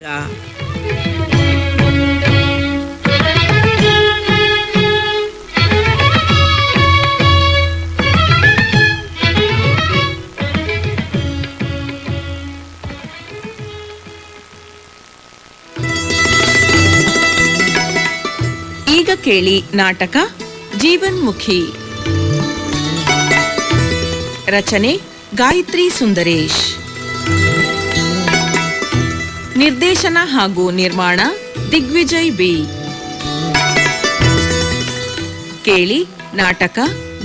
ಈಗ ಕೇಳಿ ನಾಟಕ ಜೀವನ್ಮುಖಿ. ರಚನೆ ಗಾಯತ್ರಿ ಸುಂದರೇಶ್. ನಿರ್ದೇಶನ ಹಾಗೂ ನಿರ್ಮಾಣ ದಿಗ್ವಿಜಯ್ ಬಿ. ಕೇಳಿ ನಾಟಕ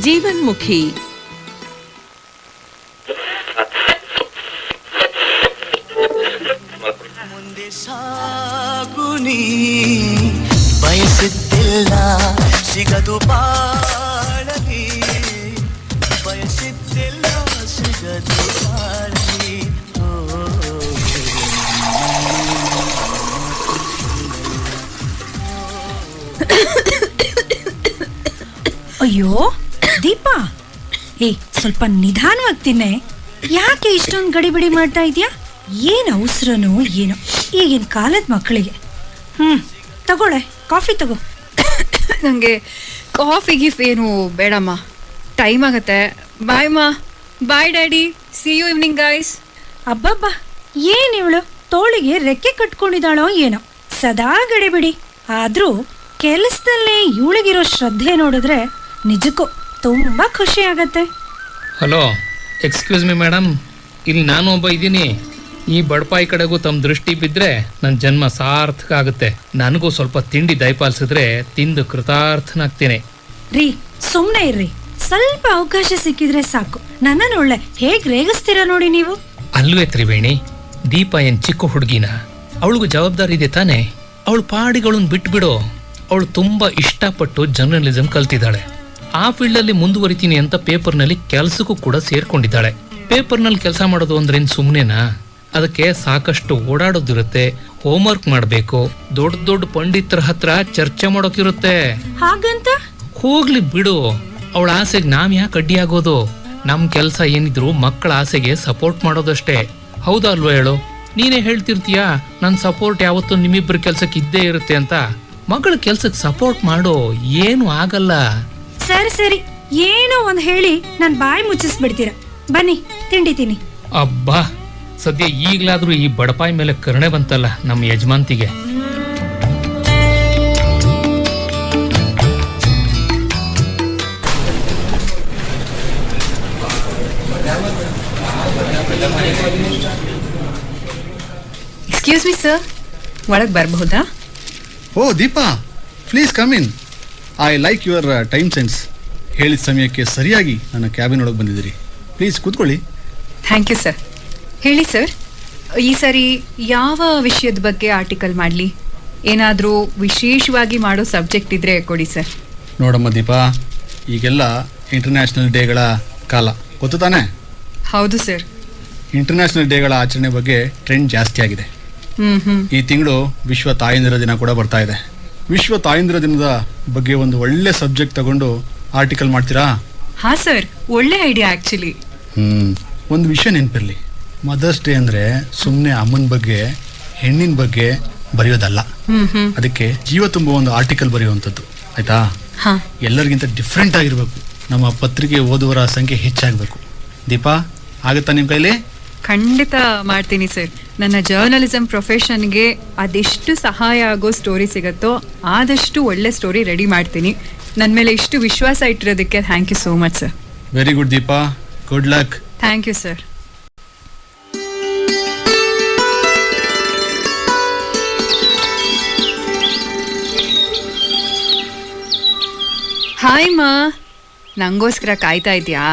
ಜೀವನ್ಮುಖಿ. ಮುಂದೆ ಸಾಗುನಿ ಬಯಸಿದ್ದಿಲ್ಲ ಸಿಗದು ಬಾಳಲಿ, ಬಯಸಿದ್ದಿಲ್ಲ ಸಿಗದು ಬಾಳಲಿ. ಅಯ್ಯೋ ದೀಪಾ, ಸ್ವಲ್ಪ ನಿಧಾನವಾಗಿ ತಿನ್ನೆ. ಯಾಕೆ ಇಷ್ಟೊಂದು ಗಡಿಬಿಡಿ ಮಾಡ್ತಾ ಇದೀಯಾ? ಏನು ಅವಸರನೋ ಏನೋ ಈಗಿನ ಕಾಲದ ಮಕ್ಕಳಿಗೆ. ತಗೊಳ್ಳೆ, ಕಾಫಿ ತಗೋ. ನನಗೆ ಕಾಫಿ ಗಿಫ್ ಏನು ಬೇಡಮ್ಮ, ಟೈಮ್ ಆಗತ್ತೆ. ಬಾಯ್ ಮಾ. Bye daddy. See you evening guys. ಅಬ್ಬಬ್ಬಾ, ಏನು ಇವಳು ತೋಳಿಗೆ ರೆಕ್ಕೆ ಕಟ್ಕೊಂಡಿದ್ದಾಳೋ ಏನೋ, ಸದಾ ಗಡಿಬಿಡಿ. ಆದ್ರೂ ಕೆಲಸದಲ್ಲೇ ಇವಳಿಗಿರೋ ಶ್ರದ್ಧೆ ನೋಡಿದ್ರೆ ನಿಜಕ್ಕೂ ತುಂಬಾ ಖುಷಿ ಆಗತ್ತೆ. ಹಲೋ, ಎಕ್ಸ್ಕ್ಯೂಸ್ ಮಿ ಮೇಡಮ್, ಇಲ್ಲಿ ನಾನು ಒಬ್ಬ ಇದ್ದೀನಿ. ಈ ಬಡಪಾಯಿ ಕಡೆಗೂ ತಮ್ಮ ದೃಷ್ಟಿ ಬಿದ್ದರೆ ನನ್ನ ಜನ್ಮ ಸಾರ್ಥಕ ಆಗುತ್ತೆ. ನನಗೂ ಸ್ವಲ್ಪ ತಿಂಡಿ ದಯಪಾಲಿಸಿದ್ರೆ ತಿಂದು ಕೃತಾರ್ಥನಾಗ್ತೀನಿ. ರೀ ಸುಮ್ಮನೆ ಇರ್ರಿ, ಸ್ವಲ್ಪ ಅವಕಾಶ ಸಿಕ್ಕಿದ್ರೆ ಸಾಕು. ನನ್ನನ್ನು ಒಳ್ಳೆ ಹೇಗ್ ರೇಗಿಸ್ತೀರಾ ನೋಡಿ ನೀವು. ಅಲ್ವೇ ತ್ರಿವೇಣಿ, ದೀಪ ಏನ್ ಚಿಕ್ಕ ಹುಡುಗಿನ? ಅವಳಿಗೂ ಜವಾಬ್ದಾರಿ ಇದೆ ತಾನೆ. ಅವಳು ಪಾಡಿಗಳನ್ನ ಬಿಟ್ಬಿಡು. ಅವಳು ತುಂಬಾ ಇಷ್ಟಪಟ್ಟು ಜರ್ನಲಿಸಂ ಕಲ್ತಿದ್ದಾಳೆ. ಆ ಫೀಲ್ಡಲ್ಲಿ ಮುಂದುವರಿತೀನಿ ಅಂತ ಪೇಪರ್ನಲ್ಲಿ ಕೆಲಸಕ್ಕೂ ಕೂಡ ಸೇರ್ಕೊಂಡಿದ್ದಾಳೆ. ಪೇಪರ್ನಲ್ಲಿ ಕೆಲಸ ಮಾಡೋದು ಅಂದ್ರೇನು ಸುಮ್ಮನೆನಾ? ಅದಕ್ಕೆ ಸಾಕಷ್ಟು ಓಡಾಡೋದಿರುತ್ತೆ, ಹೋಮ್ವರ್ಕ್ ಮಾಡಬೇಕು, ದೊಡ್ಡ ದೊಡ್ಡ ಪಂಡಿತರ ಹತ್ರ ಚರ್ಚೆ ಮಾಡೋಕಿರುತ್ತೆ. ಹಾಗಂತ ಹೋಗ್ಲಿ ಬಿಡು, ಅವಳ ಆಸೆಗೆ ನಾವ್ ಯಾಕೆ ಅಡ್ಡಿ ಆಗೋದು? ನಮ್ ಕೆಲಸ ಏನಿದ್ರು ಮಕ್ಕಳ ಆಸೆಗೆ ಸಪೋರ್ಟ್ ಮಾಡೋದಷ್ಟೇ. ಹೌದಾ ಅಲ್ವಾ ಹೇಳು? ನೀನೇ ಹೇಳ್ತಿರ್ತೀಯಾ ನನ್ನ ಸಪೋರ್ಟ್ ಯಾವತ್ತೂ ನಿಮ್ಮಿಬ್ಬರ ಕೆಲ್ಸಕ್ಕೆ ಇದ್ದೇ ಇರುತ್ತೆ ಅಂತ. ಮಗಳ ಕೆಲ್ಸಕ್ಕೆ ಸಪೋರ್ಟ್ ಮಾಡು, ಏನು ಆಗಲ್ಲ. ಸರಿ, ಏನೋ ಒಂದ್ ಹೇಳಿ ನನ್ ಬಾಯಿ ಮುಚ್ಚಿಸ್ಬಿಡ್ತೀರ. ಬನ್ನಿ ತಿಂಡಿ ತಿನ್ನಿ. ಅಬ್ಬಾ, ಸದ್ಯ ಈಗ್ಲಾದ್ರೂ ಈ ಬಡಪಾಯಿ ಮೇಲೆ ಕರುಣೆ ಬಂತಲ್ಲ ನಮ್ಮ ಯಜಮಾಂತಿಗೆ. ಎಕ್ಸ್ಕ್ಯೂಸ್ ಮಿ ಸರ್, ಒಳಗೆ ಬರಬಹುದಾ? ಓ Deepa, please come in. I like your time sense. ಹೇಳಿದ ಸಮಯಕ್ಕೆ ಸರಿಯಾಗಿ ನನ್ನ ಕ್ಯಾಬಿನ್ ಒಳಗೆ ಬಂದಿದ್ದೀರಿ. ಪ್ಲೀಸ್ ಕೂತ್ಕೊಳ್ಳಿ. Thank you sir. ಹೇಳಿ ಸರ್, ಈ ಸರಿ ಯಾವ ವಿಷಯದ ಬಗ್ಗೆ ಆರ್ಟಿಕಲ್ ಮಾಡಲಿ? ಏನಾದರೂ ವಿಶೇಷವಾಗಿ ಮಾಡೋ ಸಬ್ಜೆಕ್ಟ್ ಇದ್ರೆ ಕೊಡಿ ಸರ್. ನೋಡಮ್ಮ ದೀಪಾ, ಈಗೆಲ್ಲ ಇಂಟರ್ನ್ಯಾಷನಲ್ ಡೇಗಳ ಕಾಲ, ಗೊತ್ತು ತಾನೆ? ಹೌದು ಸರ್. ಇಂಟರ್ನ್ಯಾಷನಲ್ ಡೇಗಳ ಆಚರಣೆ ಬಗ್ಗೆ ಟ್ರೆಂಡ್ ಜಾಸ್ತಿ ಆಗಿದೆ. ಈ ತಿಂಗಳು ವಿಶ್ವ ತಾಯಂದಿರ ದಿನ ಕೂಡ ಬರ್ತಾ ಇದೆ. ವಿಶ್ವ ತಾಯಂದಿರ ದಿನದ ಬಗ್ಗೆ ಒಂದು ಒಳ್ಳೆ ಸಬ್ಜೆಕ್ಟ್ ತಗೊಂಡು ಆರ್ಟಿಕಲ್ ಮಾಡ್ತೀರಾ? ಹಾ ಸರ್, ಒಳ್ಳೆ ಐಡಿಯಾ ಆಕ್ಚುಲಿ. ಒಂದು ವಿಷಯ ನೆನಪಿರಲಿ, ಮದರ್ಸ್ ಡೇ ಅಂದ್ರೆ ಸುಮ್ಮನೆ ಅಮ್ಮನ ಬಗ್ಗೆ ಹೆಣ್ಣಿನ ಬಗ್ಗೆ ಬರೆಯೋದಲ್ಲ. ಅದಕ್ಕೆ ಜೀವ ತುಂಬ ಒಂದು ಆರ್ಟಿಕಲ್ ಬರೆಯುವಂಥದ್ದು, ಆಯ್ತಾ? ಎಲ್ಲರಿಗಿಂತ ಡಿಫ್ರೆಂಟ್ ಆಗಿರ್ಬೇಕು. ನಮ್ಮ ಪತ್ರಿಕೆ ಓದುವರ ಸಂಖ್ಯೆ ಹೆಚ್ಚಾಗಬೇಕು. ದೀಪಾ, ಆಗುತ್ತಾ ನಿಮ್ಮ ಕೈಲಿ? ಖಂಡಿತ ಮಾಡ್ತೀನಿ ಸರ್. ನನ್ನ ಜರ್ನಲಿಸಂ ಪ್ರೊಫೆಷನ್ಗೆ ಅದೆಷ್ಟು ಸಹಾಯ ಆಗೋ ಸ್ಟೋರಿ ಸಿಗುತ್ತೋ ಆದಷ್ಟು ಒಳ್ಳೆ ಸ್ಟೋರಿ ರೆಡಿ ಮಾಡ್ತೀನಿ. ನನ್ನ ಮೇಲೆ ಇಷ್ಟು ವಿಶ್ವಾಸ ಇಟ್ಟಿರೋದಕ್ಕೆ thank you so much sir. Very good Deepa, good luck. Thank you sir. Hi ಮಾ, ನಂಗೋಸ್ಕರ ಕಾಯ್ತಾ ಇದ್ಯಾ?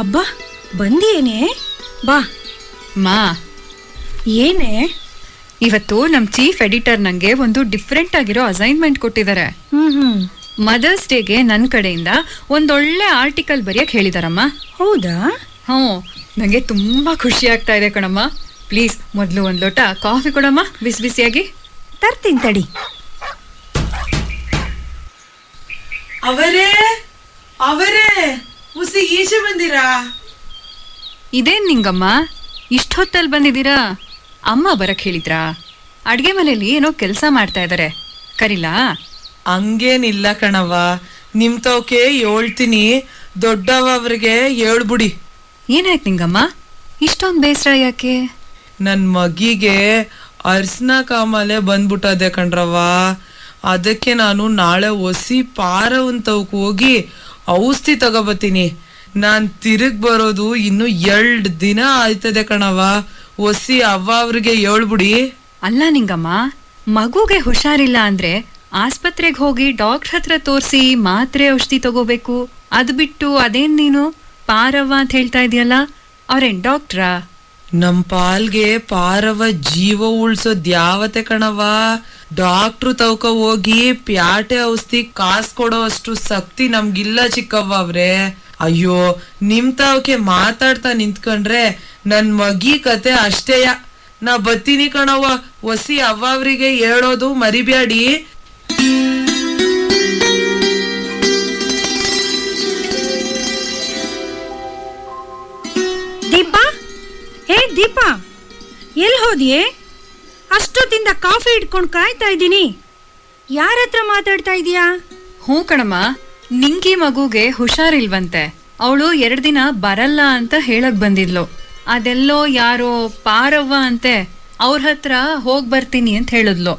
ಅಬ್ಬಾ, ಬಂದಿಯೇನೆ? ಬಾ. ಮಾ, ಏನೇ? ಇವತ್ತು ನಮ್ಮ ಚೀಫ್ ಎಡಿಟರ್ ನಂಗೆ ಒಂದು ಡಿಫ್ರೆಂಟ್ ಆಗಿರೋ ಅಸೈನ್ಮೆಂಟ್ ಕೊಟ್ಟಿದ್ದಾರೆ. ಮದರ್ಸ್ ಡೇಗೆ ನನ್ನ ಕಡೆಯಿಂದ ಒಂದೊಳ್ಳೆ ಆರ್ಟಿಕಲ್ ಬರೆಯಕ್ಕೆ ಹೇಳಿದಾರಮ್ಮ. ಹೌದಾ? ನಂಗೆ ತುಂಬಾ ಖುಷಿ ಆಗ್ತಾ ಇದೆ ಕಣಮ್ಮ. ಪ್ಲೀಸ್ ಮೊದಲು ಒಂದು ಲೋಟ ಕಾಫಿ ಕೊಡಮ್ಮ, ಬಿಸಿ ಬಿಸಿಯಾಗಿ. ತರ್ತೀನಿ ತಡಿ. ಅವರೇ ಉಸಿ ಈಚೆ ಬಂದಿರಾ? ಇದೇನ್ ನಿಂಗಮ್ಮ, ಇಷ್ಟೊತ್ತಲ್ಲಿ ಬಂದಿದ್ದೀರಾ? ಅಮ್ಮ ಬರಕ್ ಹೇಳಿದ್ರಾ? ಅಡ್ಗೆ ಮನೆಯಲ್ಲಿ ಏನೋ ಕೆಲಸ ಮಾಡ್ತಾ ಇದಾರೆ, ಕರಿಲಾ? ಹಂಗೇನಿಲ್ಲ ಕಣವ, ನಿಮ್ ತವಕೆ ಹೇಳ್ತೀನಿ, ದೊಡ್ಡವ ಅವ್ರಿಗೆ ಹೇಳ್ಬಿಡಿ. ಏನಾಯ್ತು ನಿಂಗಮ್ಮ, ಇಷ್ಟೊಂದು ಬೇಸರ ಯಾಕೆ? ನನ್ ಮಗಿಗೆ ಅರ್ಸ್ನ ಕಾಮಾಲೆ ಬಂದ್ಬಿಟ್ಟದೆ ಕಣ್ರವ. ಅದಕ್ಕೆ ನಾನು ನಾಳೆ ಒಸಿ ಪಾರವಂತವಕ್ ಹೋಗಿ ಔಷಧಿ ತಗೋಬತ್ತೀನಿ. ನಾನ್ ತಿರುಗ್ ಬರೋದು ಇನ್ನು 2 ದಿನ ಆಯ್ತದೆ ಕಣವ. ಒಸಿ ಅವ್ವ ಅವ್ರಿಗೆ ಹೇಳ್ಬಿಡಿ. ಅಲ್ಲ ನಿಂಗಮ್ಮ, ಮಗುಗೆ ಹುಷಾರಿಲ್ಲ ಅಂದ್ರೆ ಆಸ್ಪತ್ರೆಗೆ ಹೋಗಿ ಡಾಕ್ಟರ್ ಹತ್ರ ತೋರಿಸಿ ಮಾತ್ರೆ ಔಷಧಿ ತಗೋಬೇಕು. ಅದು ಬಿಟ್ಟು ಅದೇನ್ ನೀನು ಪಾರವ್ವ ಅಂತ ಹೇಳ್ತಾ ಇದೆಯಲ್ಲ, ಅವ್ರೇನ್ ಡಾಕ್ಟ್ರಾ? ನಮ್ ಪಾಲ್ಗೆ ಪಾರವ ಜೀವ ಉಳ್ಸೋದ್ ಯಾವತ್ತೆ ಕಣವ. ಡಾಕ್ಟ್ರು ತವಕ ಹೋಗಿ ಪ್ಯಾಟೆ ಔಷಧಿ ಕಾಸ್ ಕೊಡೋ ಅಷ್ಟು ಶಕ್ತಿ ನಮ್ಗಿಲ್ಲ ಚಿಕ್ಕವ್ವ ಅವ್ರೆ. ಅಯ್ಯೋ, ನಿಮ್ ತಾವಕ್ಕೆ ಮಾತಾಡ್ತಾ ನಿಂತ್ಕೊಂಡ್ರೆ ನನ್ ಮಗಿ ಕತೆ ಅಷ್ಟೇಯ. ನಾ ಬತ್ತೀನಿ ಕಣವ್ವ, ಒಸಿ ಅವ್ವ ಅವ್ರಿಗೆ ಹೇಳೋದು ಮರಿಬ್ಯಾಡಿ. ದೀಪಾ, ಹೇ ದೀಪಾ, ಎಲ್ಲಿ ಹೋದ್ಯೆ? ಅಷ್ಟೊತ್ತಿಂದ ಕಾಫಿ ಇಟ್ಕೊಂಡು ಕಾಯ್ತಾ ಇದ್ದೀನಿ. ಯಾರ ಹತ್ರ ಮಾತಾಡ್ತಾ ಇದೀಯಾ? ಹ್ಞೂ ಕಣಮ್ಮ, ನಿಂಗಿ ಮಗುಗೆ ಹುಷಾರಿಲ್ವಂತೆ. ಅವಳು 2 ದಿನ ಬರಲ್ಲ ಅಂತ ಹೇಳಕ್ ಬಂದಿದ್ಲು. ಅದೆಲ್ಲೋ ಯಾರೋ ಪಾರವ್ವ ಅಂತೆ, ಅವ್ರ ಹತ್ರ ಹೋಗ್ ಬರ್ತೀನಿ ಅಂತ ಹೇಳಿದ್ಲು.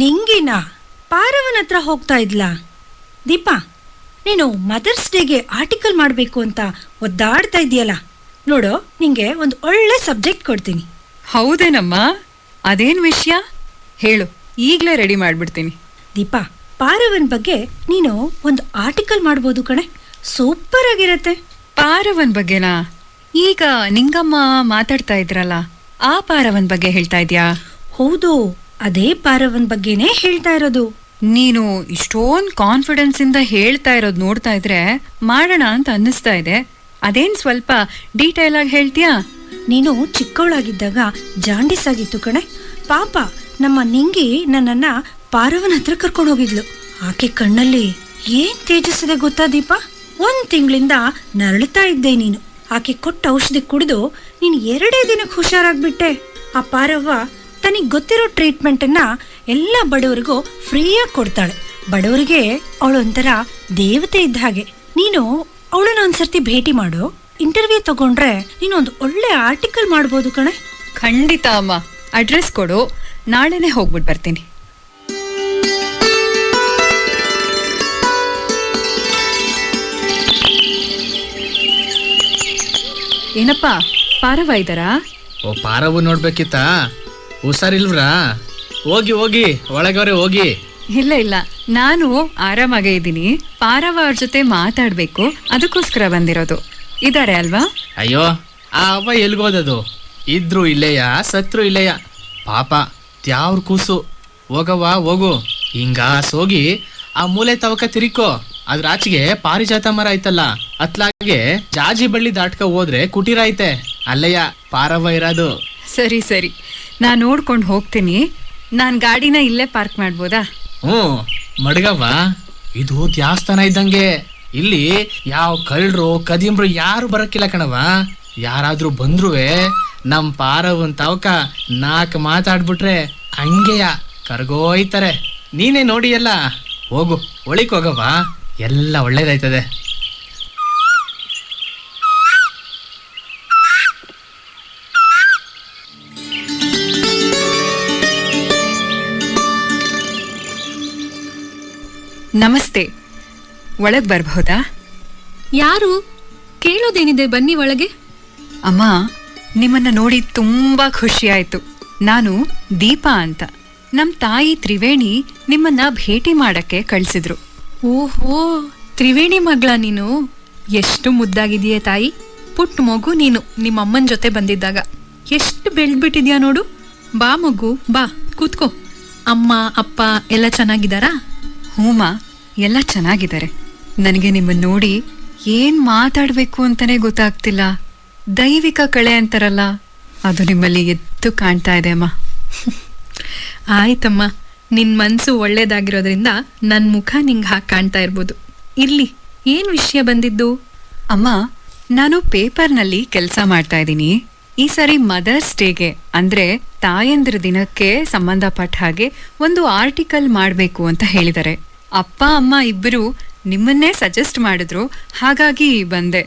ನಿಂಗಿನ ಪಾರವನ ಹತ್ರ ಹೋಗ್ತಾ ಇದ್ಲಾ? ದೀಪಾ, ನೀನು ಮದರ್ಸ್ ಡೇಗೆ ಆರ್ಟಿಕಲ್ ಮಾಡಬೇಕು ಅಂತ ಒದ್ದಾಡ್ತಾ ಇದೆಯಲ್ಲ, ನೋಡು, ನಿಂಗೆ ಒಂದು ಒಳ್ಳೆ ಸಬ್ಜೆಕ್ಟ್ ಕೊಡ್ತೀನಿ. ಹೌದೇನಮ್ಮ? ಅದೇನ್ ವಿಷಯ ಹೇಳು, ಈಗ್ಲೇ ರೆಡಿ ಮಾಡ್ಬಿಡ್ತೀನಿ. ದೀಪಾ, ಪಾರವನ್ ಬಗ್ಗೆ ನೀನು ಒಂದು ಆರ್ಟಿಕಲ್ ಮಾಡ್ಬೋದು ಕಣೆ, ಸೂಪರ್ ಆಗಿರತ್ತೆ. ಪಾರವನ್ ಬಗ್ಗೆನಾ? ಈಗ ನಿಂಗಮ್ಮ ಮಾತಾಡ್ತಾ ಇದ್ರಲ್ಲ, ಆ ಪಾರವನ್ ಬಗ್ಗೆ ಹೇಳ್ತಾ ಇದ್ಯಾ? ಹೌದು, ಅದೇ ಪಾರವನ್ ಬಗ್ಗೆನೇ ಹೇಳ್ತಾ ಇರೋದು. ನೀನು ಇಷ್ಟೊಂದು ಕಾನ್ಫಿಡೆನ್ಸ್ ಇಂದ ಹೇಳ್ತಾ ಇರೋದು ನೋಡ್ತಾ ಇದ್ರೆ ಮಾಡೋಣ ಅಂತ ಅನ್ನಿಸ್ತಾ ಇದೆ. ಅದೇನ್ ಸ್ವಲ್ಪ ಡೀಟೇಲ್ ಆಗಿ ಹೇಳ್ತೀಯಾ? ನೀನು ಚಿಕ್ಕವಳಾಗಿದ್ದಾಗ ಜಾಂಡಿಸ್ ಆಗಿತ್ತು ಕಣೆ. ಪಾಪ ನಮ್ಮ ನಿಂಗಿ ನನ್ನನ್ನ ಪಾರವನ ಹತ್ರ ಕರ್ಕೊಂಡು ಹೋಗಿದ್ಲು. ಆಕೆ ಕಣ್ಣಲ್ಲಿ ಏನ್ ತೇಜಸ್ಸಿದೆ ಗೊತ್ತಾ ದೀಪಾ? 1 ತಿಂಗಳಿಂದ ನರಳುತ್ತಾ ಇದ್ದೆ ನೀನು. ಆಕೆ ಕೊಟ್ಟ ಔಷಧಿ ಕುಡಿದು ನೀನು 2 ದಿನಕ್ಕೆ ಹುಷಾರಾಗ್ಬಿಟ್ಟೆ. ಆ ಪಾರವ್ವ ತನಿಗೆ ಗೊತ್ತಿರೋ ಟ್ರೀಟ್ಮೆಂಟನ್ನ ಎಲ್ಲ ಬಡವರಿಗೂ ಫ್ರೀಯಾಗಿ ಕೊಡ್ತಾಳೆ. ಬಡವರಿಗೆ ಅವಳೊಂಥರ ದೇವತೆ ಇದ್ದ ಹಾಗೆ. ನೀನು ಅವಳನ್ನ ಒಂದ್ಸರ್ತಿ ಭೇಟಿ ಮಾಡು, ಇಂಟರ್ವ್ಯೂ ತಗೊಂಡ್ರೆ ನೀನು ಒಂದು ಒಳ್ಳೆ ಆರ್ಟಿಕಲ್ ಮಾಡ್ಬೋದು ಕಣೆ. ಖಂಡಿತ ಅಮ್ಮ, ಅಡ್ರೆಸ್ ಕೊಡು, ನಾಳೆನೆ ಹೋಗ್ಬಿಟ್ಟು ಬರ್ತೀನಿ. ಏನಪ್ಪ, ಪಾರವ ಇದ್ದಾರಾ? ಓ, ಪಾರವು ನೋಡ್ಬೇಕಿತ್ತ? ಹುಷಾರಿಲ್ವ್ರಾ? ಹೋಗಿ ಹೋಗಿ ಒಳಗವ್ರೆ ಹೋಗಿ. ಇಲ್ಲ ಇಲ್ಲ, ನಾನು ಆರಾಮಾಗೇ ಇದ್ದೀನಿ. ಪಾರವ ಅವ್ರ ಜೊತೆ ಮಾತಾಡ್ಬೇಕು, ಅದಕ್ಕೋಸ್ಕರ ಬಂದಿರೋದು. ಇದಾರೆ ಅಲ್ವಾ? ಅಯ್ಯೋ, ಆ ಅವ್ವ ಎಲ್ಗೋದದು? ಇದ್ರು ಇಲ್ಲೆಯ, ಸತ್ರು ಇಲ್ಲೆಯ. ಪಾಪ ತ್ಯಾವ್ರ ಕೂಸು. ಹೋಗವ್ವ ಹೋಗು. ಹಿಂಗಾಸ್ ಹೋಗಿ ಆ ಮೂಲೆ ತವಕ ತಿರಿಕೋ. ಅದ್ರ ಆಚೆಗೆ ಪಾರಿಜಾತ ಮರ ಐತಲ್ಲ, ಅತ್ಲಾಗೆ ಜಾಜಿ ಬಳ್ಳಿ ದಾಟ್ಕ ಹೋದ್ರೆ ಕುಟೀರ ಐತೆ, ಅಲ್ಲಯ್ಯ ಪಾರವ್ವ ಇರೋದು. ಸರಿ ಸರಿ, ನಾನು ನೋಡ್ಕೊಂಡು ಹೋಗ್ತೀನಿ. ನಾನು ಗಾಡಿನ ಇಲ್ಲೇ ಪಾರ್ಕ್ ಮಾಡ್ಬೋದಾ? ಮಡ್ಗವ್ವ, ಇದು ದ್ಯಾಸ್ಥಾನ ಇದ್ದಂಗೆ. ಇಲ್ಲಿ ಯಾವ ಕಳ್ಳರು ಕದಿಮ್ರು ಯಾರು ಬರಕ್ಕಿಲ್ಲ ಕಣವ. ಯಾರಾದ್ರೂ ಬಂದ್ರುವೆ ನಮ್ ಪಾರವನ್ ತಾವಕ 4 ಮಾತಾಡ್ಬಿಟ್ರೆ ಹಂಗೆಯ ಕರ್ಗೋಯ್ತಾರೆ. ನೀನೇ ನೋಡಿಯಲ್ಲ, ಹೋಗು, ಒಳಿಕ್ ಹೋಗವ್ವ, ಎಲ್ಲ ಒಳ್ಳೇದಾಯ್ತದೆ. ನಮಸ್ತೆ, ಒಳಗ್ ಬರ್ಬಹುದಾ? ಯಾರು? ಕೇಳೋದೇನಿದೆ, ಬನ್ನಿ ಒಳಗೆ. ಅಮ್ಮ, ನಿಮ್ಮನ್ನ ನೋಡಿ ತುಂಬಾ ಖುಷಿ ಆಯ್ತು. ನಾನು ದೀಪಾ ಅಂತ. ನಮ್ ತಾಯಿ ತ್ರಿವೇಣಿ ನಿಮ್ಮನ್ನ ಭೇಟಿ ಮಾಡಕ್ಕೆ ಕಳ್ಸಿದ್ರು. ಓಹೋ, ತ್ರಿವೇಣಿ ಮಗಳ ನೀನು? ಎಷ್ಟು ಮುದ್ದಾಗಿದೆಯೇ ತಾಯಿ. ಪುಟ್ಟ ಮಗು ನೀನು ನಿಮ್ಮಮ್ಮನ ಜೊತೆ ಬಂದಿದ್ದಾಗ. ಎಷ್ಟು ಬೆಳೆದ್ಬಿಟ್ಟಿದ್ಯಾ ನೋಡು. ಬಾ ಮಗು, ಬಾ ಕೂತ್ಕೋ. ಅಮ್ಮ ಅಪ್ಪ ಎಲ್ಲ ಚೆನ್ನಾಗಿದ್ದಾರಾ? ಹೂಮ, ಎಲ್ಲ ಚೆನ್ನಾಗಿದ್ದಾರೆ. ನನಗೆ ನಿಮ್ಮನ್ನ ನೋಡಿ ಏನ್ ಮಾತಾಡ್ಬೇಕು ಅಂತಾನೆ ಗೊತ್ತಾಗ್ತಿಲ್ಲ. ದೈವಿಕ ಕಳೆ ಅಂತಾರಲ್ಲ, ಅದು ನಿಮ್ಮಲ್ಲಿ ಎದ್ದು ಕಾಣ್ತಾ ಇದೆ ಅಮ್ಮ. ಆಯ್ತಮ್ಮ, ನಿನ್ ಮನ್ಸು ಒಳ್ಳೇದಾಗಿರೋದ್ರಿಂದ ನನ್ ಮುಖ ನಿಂಗೆ ಹಾಕಿ ಕಾಣ್ತಾ ಇರ್ಬೋದು. ಇರ್ಲಿ, ಏನ್ ವಿಷಯ ಬಂದಿದ್ದು? ಅಮ್ಮ, ನಾನು ಪೇಪರ್ನಲ್ಲಿ ಕೆಲಸ ಮಾಡ್ತಾ ಇದ್ದೀನಿ. ಈ ಸರಿ ಮದರ್ಸ್ ಡೇಗೆ ಅಂದ್ರೆ ತಾಯಂದ್ರ ದಿನಕ್ಕೆ ಸಂಬಂಧಪಟ್ಟ ಹಾಗೆ ಒಂದು ಆರ್ಟಿಕಲ್ ಮಾಡಬೇಕು ಅಂತ ಹೇಳಿದ್ದಾರೆ. ಅಪ್ಪ ಅಮ್ಮ ಇಬ್ಬರು ನಿಮ್ಮನ್ನೇ ಸಜೆಸ್ಟ್ ಮಾಡಿದ್ರು, ಹಾಗಾಗಿ ಬಂದೆ.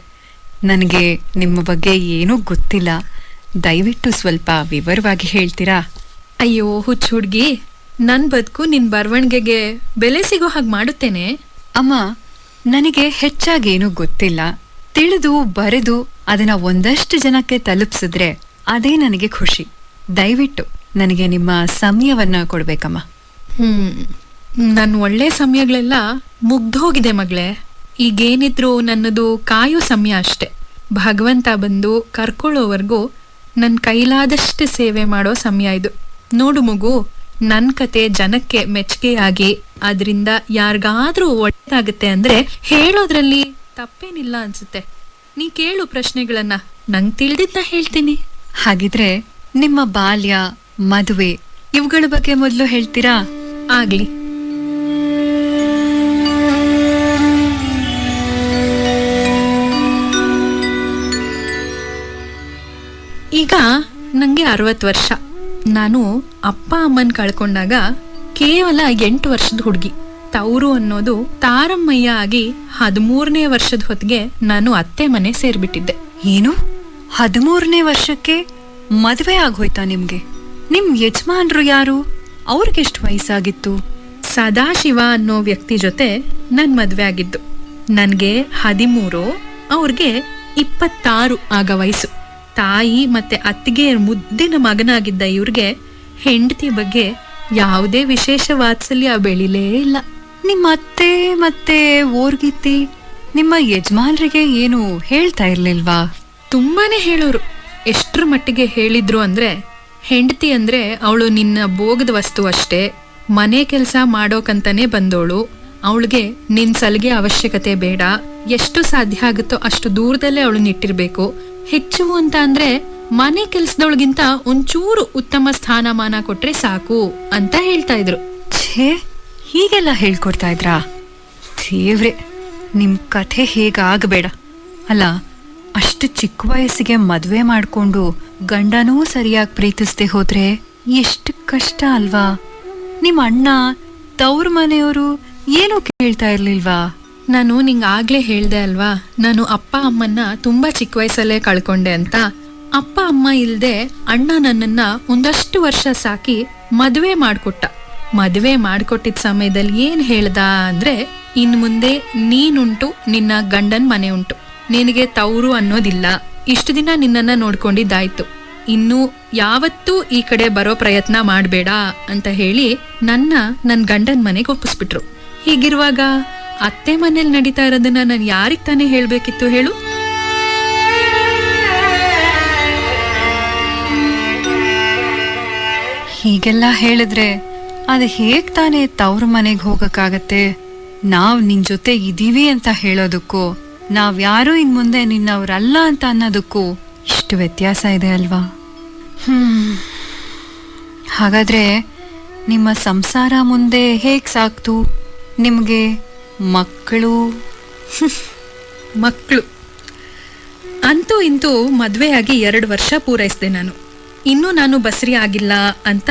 ನನಗೆ ನಿಮ್ಮ ಬಗ್ಗೆ ಏನೂ ಗೊತ್ತಿಲ್ಲ, ದಯವಿಟ್ಟು ಸ್ವಲ್ಪ ವಿವರವಾಗಿ ಹೇಳ್ತೀರಾ? ಅಯ್ಯೋ ಹುಚ್ಚ ಹುಡ್ಗಿ, ನನ್ ಬದುಕು ನಿನ್ ಬರವಣಿಗೆಗೆ ಬೆಲೆ ಸಿಗೋ ಹಾಗೆ ಮಾಡುತ್ತೇನೆ. ಅಮ್ಮ, ನನಗೆ ಹೆಚ್ಚಾಗೇನೂ ಗೊತ್ತಿಲ್ಲ. ತಿಳಿದು ಬರೆದು ಅದನ್ನ ಒಂದಷ್ಟು ಜನಕ್ಕೆ ತಲುಪಿಸಿದ್ರೆ ಅದೇ ನನಗೆ ಖುಷಿ. ದಯವಿಟ್ಟು ನನಗೆ ನಿಮ್ಮ ಸಮಯವನ್ನ ಕೊಡ್ಬೇಕಮ್ಮ. ನನ್ನ ಒಳ್ಳೆ ಸಮಯಗಳೆಲ್ಲ ಮುಗ್ದೋಗಿದೆ ಮಗಳೇ. ಈಗೇನಿದ್ರು ನನ್ನದು ಕಾಯೋ ಸಮಯ ಅಷ್ಟೆ. ಭಗವಂತ ಬಂದು ಕರ್ಕೊಳ್ಳೋವರೆಗೂ ನನ್ನ ಕೈಲಾದಷ್ಟು ಸೇವೆ ಮಾಡೋ ಸಮಯ ಇದು. ನೋಡು ಮಗು, ನನ್ನ ಕತೆ ಜನಕ್ಕೆ ಮೆಚ್ಚುಗೆಯಾಗಿ ಅದರಿಂದ ಯಾರಿಗಾದ್ರೂ ಒಳ್ಳೆದಾಗುತ್ತೆ ಅಂದ್ರೆ ಹೇಳೋದ್ರಲ್ಲಿ ತಪ್ಪೇನಿಲ್ಲ ಅನ್ಸುತ್ತೆ. ನೀ ಕೇಳು ಪ್ರಶ್ನೆಗಳನ್ನ, ನಂಗೆ ತಿಳಿದಿದ್ನ ಹೇಳ್ತೀನಿ. ಹಾಗಿದ್ರೆ ನಿಮ್ಮ ಬಾಲ್ಯ, ಮದುವೆ ಇವುಗಳ ಬಗ್ಗೆ ಮೊದಲು ಹೇಳ್ತೀರಾ? ಆಗ್ಲಿ. ಈಗ ನಂಗೆ 60 ವರ್ಷ. ನಾನು ಅಪ್ಪ ಅಮ್ಮನ್ ಕಳ್ಕೊಂಡಾಗ ಕೇವಲ 8 ವರ್ಷದ ಹುಡುಗಿ. ತವರು ಅನ್ನೋದು ತಾರಮ್ಮಯ್ಯ ಆಗಿ 13ನೇ ವರ್ಷದ ಹೊತ್ತಿಗೆ ನಾನು ಅತ್ತೆ ಮನೆ ಸೇರ್ಬಿಟ್ಟಿದ್ದೆ. ಏನು, 13ನೇ ವರ್ಷಕ್ಕೆ ಮದುವೆ ಆಗೋಯ್ತಾ ನಿಮ್ಗೆ? ನಿಮ್ ಯಜಮಾನ್ರು ಯಾರು? ಅವ್ರಿಗೆಷ್ಟು ವಯಸ್ಸಾಗಿತ್ತು? ಸದಾಶಿವ ಅನ್ನೋ ವ್ಯಕ್ತಿ ಜೊತೆ ನನ್ ಮದ್ವೆ ಆಗಿದ್ದು. ನನ್ಗೆ 13, ಅವ್ರಿಗೆ 26 ಆಗ ವಯಸ್ಸು. ತಾಯಿ ಮತ್ತೆ ಅತ್ತಿಗೆ ಮುದ್ದಿನ ಮಗನಾಗಿದ್ದ ಇವ್ರಿಗೆ ಹೆಂಡತಿ ಬಗ್ಗೆ ಯಾವುದೇ ವಿಶೇಷ ವಾತ್ಸಲ್ಯ ಬೆಳಿಲೇ ಇಲ್ಲ. ನಿಮ್ಮ ಅತ್ತೆ ಮತ್ತೆ ಓರ್ಗಿತ್ತಿ ನಿಮ್ಮ ಯಜಮಾನ್ರಿಗೆ ಏನು ಹೇಳ್ತಾ ಇರ್ಲಿಲ್ವಾ? ತುಂಬಾನೇ ಹೇಳೋರು. ಎಷ್ಟ್ರ ಮಟ್ಟಿಗೆ ಹೇಳಿದ್ರು ಅಂದ್ರೆ, ಹೆಂಡತಿ ಅಂದ್ರೆ ಅವಳು ನಿನ್ನ ಭೋಗದ ವಸ್ತು ಅಷ್ಟೇ, ಮನೆ ಕೆಲಸ ಮಾಡೋಕಂತಾನೆ ಬಂದೋಳು, ಅವಳಿಗೆ ನಿನ್ ಸಲಿಗೆ ಅವಶ್ಯಕತೆ ಬೇಡ, ಎಷ್ಟು ಸಾಧ್ಯ ಆಗುತ್ತೋ ಅಷ್ಟು ದೂರದಲ್ಲೇ ಅವಳನ್ನ ಇಟ್ಟಿರ್ಬೇಕು, ಹೆಚ್ಚು ಅಂತ ಅಂದ್ರೆ ಮನೆ ಕೆಲ್ಸದೊಳಗಿಂತ ಒಂಚೂರು ಉತ್ತಮ ಸ್ಥಾನಮಾನ ಕೊಟ್ರೆ ಸಾಕು ಅಂತ ಹೇಳ್ತಾ ಇದ್ರು. ಛೇ, ಹೀಗೆಲ್ಲ ಹೇಳ್ಕೊಡ್ತಾ ಇದ್ರಾ? ದೇವ್ರೆ, ನಿಮ್ ಕಥೆ ಹೇಗಾಗಬೇಡ. ಅಲ್ಲ, ಅಷ್ಟು ಚಿಕ್ಕ ವಯಸ್ಸಿಗೆ ಮದ್ವೆ ಮಾಡ್ಕೊಂಡು ಗಂಡನೂ ಸರಿಯಾಗಿ ಪ್ರೀತಿಸ್ದೆ ಹೋದ್ರೆ ಎಷ್ಟು ಕಷ್ಟ ಅಲ್ವಾ? ನಿಮ್ ಅಣ್ಣ, ತವ್ರ ಮನೆಯವರು ಏನೂ ಕೇಳ್ತಾ ಇರ್ಲಿಲ್ವಾ? ನಾನು ನಿಂಗೆ ಆಗ್ಲೇ ಹೇಳ್ದೆ ಅಲ್ವಾ, ನಾನು ಅಪ್ಪ ಅಮ್ಮನ್ನ ತುಂಬಾ ಚಿಕ್ಕ ವಯಸ್ಸಲ್ಲೇ ಕಳ್ಕೊಂಡೆ ಅಂತ. ಅಪ್ಪ ಅಮ್ಮ ಇಲ್ದೆ ಅಣ್ಣ ನನ್ನನ್ನ ಒಂದಷ್ಟು ವರ್ಷ ಸಾಕಿ ಮದುವೆ ಮಾಡ್ಕೊಟ್ಟ. ಮದುವೆ ಮಾಡ್ಕೊಟ್ಟಿದ್ದ ಸಮಯದಲ್ಲಿ ಏನ್ ಹೇಳ್ದ ಅಂದ್ರೆ, ಇನ್ ಮುಂದೆ ನೀನುಂಟು, ನಿನ್ನ ಗಂಡನ್ ಮನೆ ಉಂಟು, ನಿನಗೆ ತವರು ಅನ್ನೋದಿಲ್ಲ, ಇಷ್ಟು ದಿನ ನಿನ್ನನ್ನ ನೋಡ್ಕೊಂಡಿದ್ದಾಯ್ತು, ಇನ್ನು ಯಾವತ್ತೂ ಈ ಕಡೆ ಬರೋ ಪ್ರಯತ್ನ ಮಾಡ್ಬೇಡ ಅಂತ ಹೇಳಿ ನನ್ ಗಂಡನ್ ಮನೆಗೆ ಒಪ್ಪಿಸ್ಬಿಟ್ರು. ಹೀಗಿರುವಾಗ ಅತ್ತೆ ಮನೇಲಿ ನಡೀತಾ ಇರೋದನ್ನ ನಾನು ಯಾರಿಗ್ ತಾನೇ ಹೇಳ್ಬೇಕಿತ್ತು ಹೇಳು? ಹೀಗೆಲ್ಲ ಹೇಳಿದ್ರೆ ಅದು ಹೇಗ್ ತಾನೇ ತವ್ರ ಮನೆಗೆ ಹೋಗಕ್ಕಾಗತ್ತೆ? ನಾವ್ ನಿನ್ ಜೊತೆ ಇದೀವಿ ಅಂತ ಹೇಳೋದಕ್ಕೂ ನಾವ್ಯಾರೂ ಇನ್ ಮುಂದೆ ನಿನ್ನವ್ರಲ್ಲ ಅಂತ ಅನ್ನೋದಕ್ಕೂ ಇಷ್ಟು ವ್ಯತ್ಯಾಸ ಇದೆ ಅಲ್ವಾ? ಹಾಗಾದ್ರೆ ನಿಮ್ಮ ಸಂಸಾರ ಮುಂದೆ ಹೇಗ್ ಸಾಕ್ತು? ನಿಮ್ಗೆ ಮಕ್ಕಳು ಅಂತೂ ಇಂತೂ ಮದ್ವೆಯಾಗಿ 2 ವರ್ಷ ಪೂರೈಸಿದೆ ನಾನು. ಇನ್ನೂ ನಾನು ಬಸರಿ ಆಗಿಲ್ಲ ಅಂತ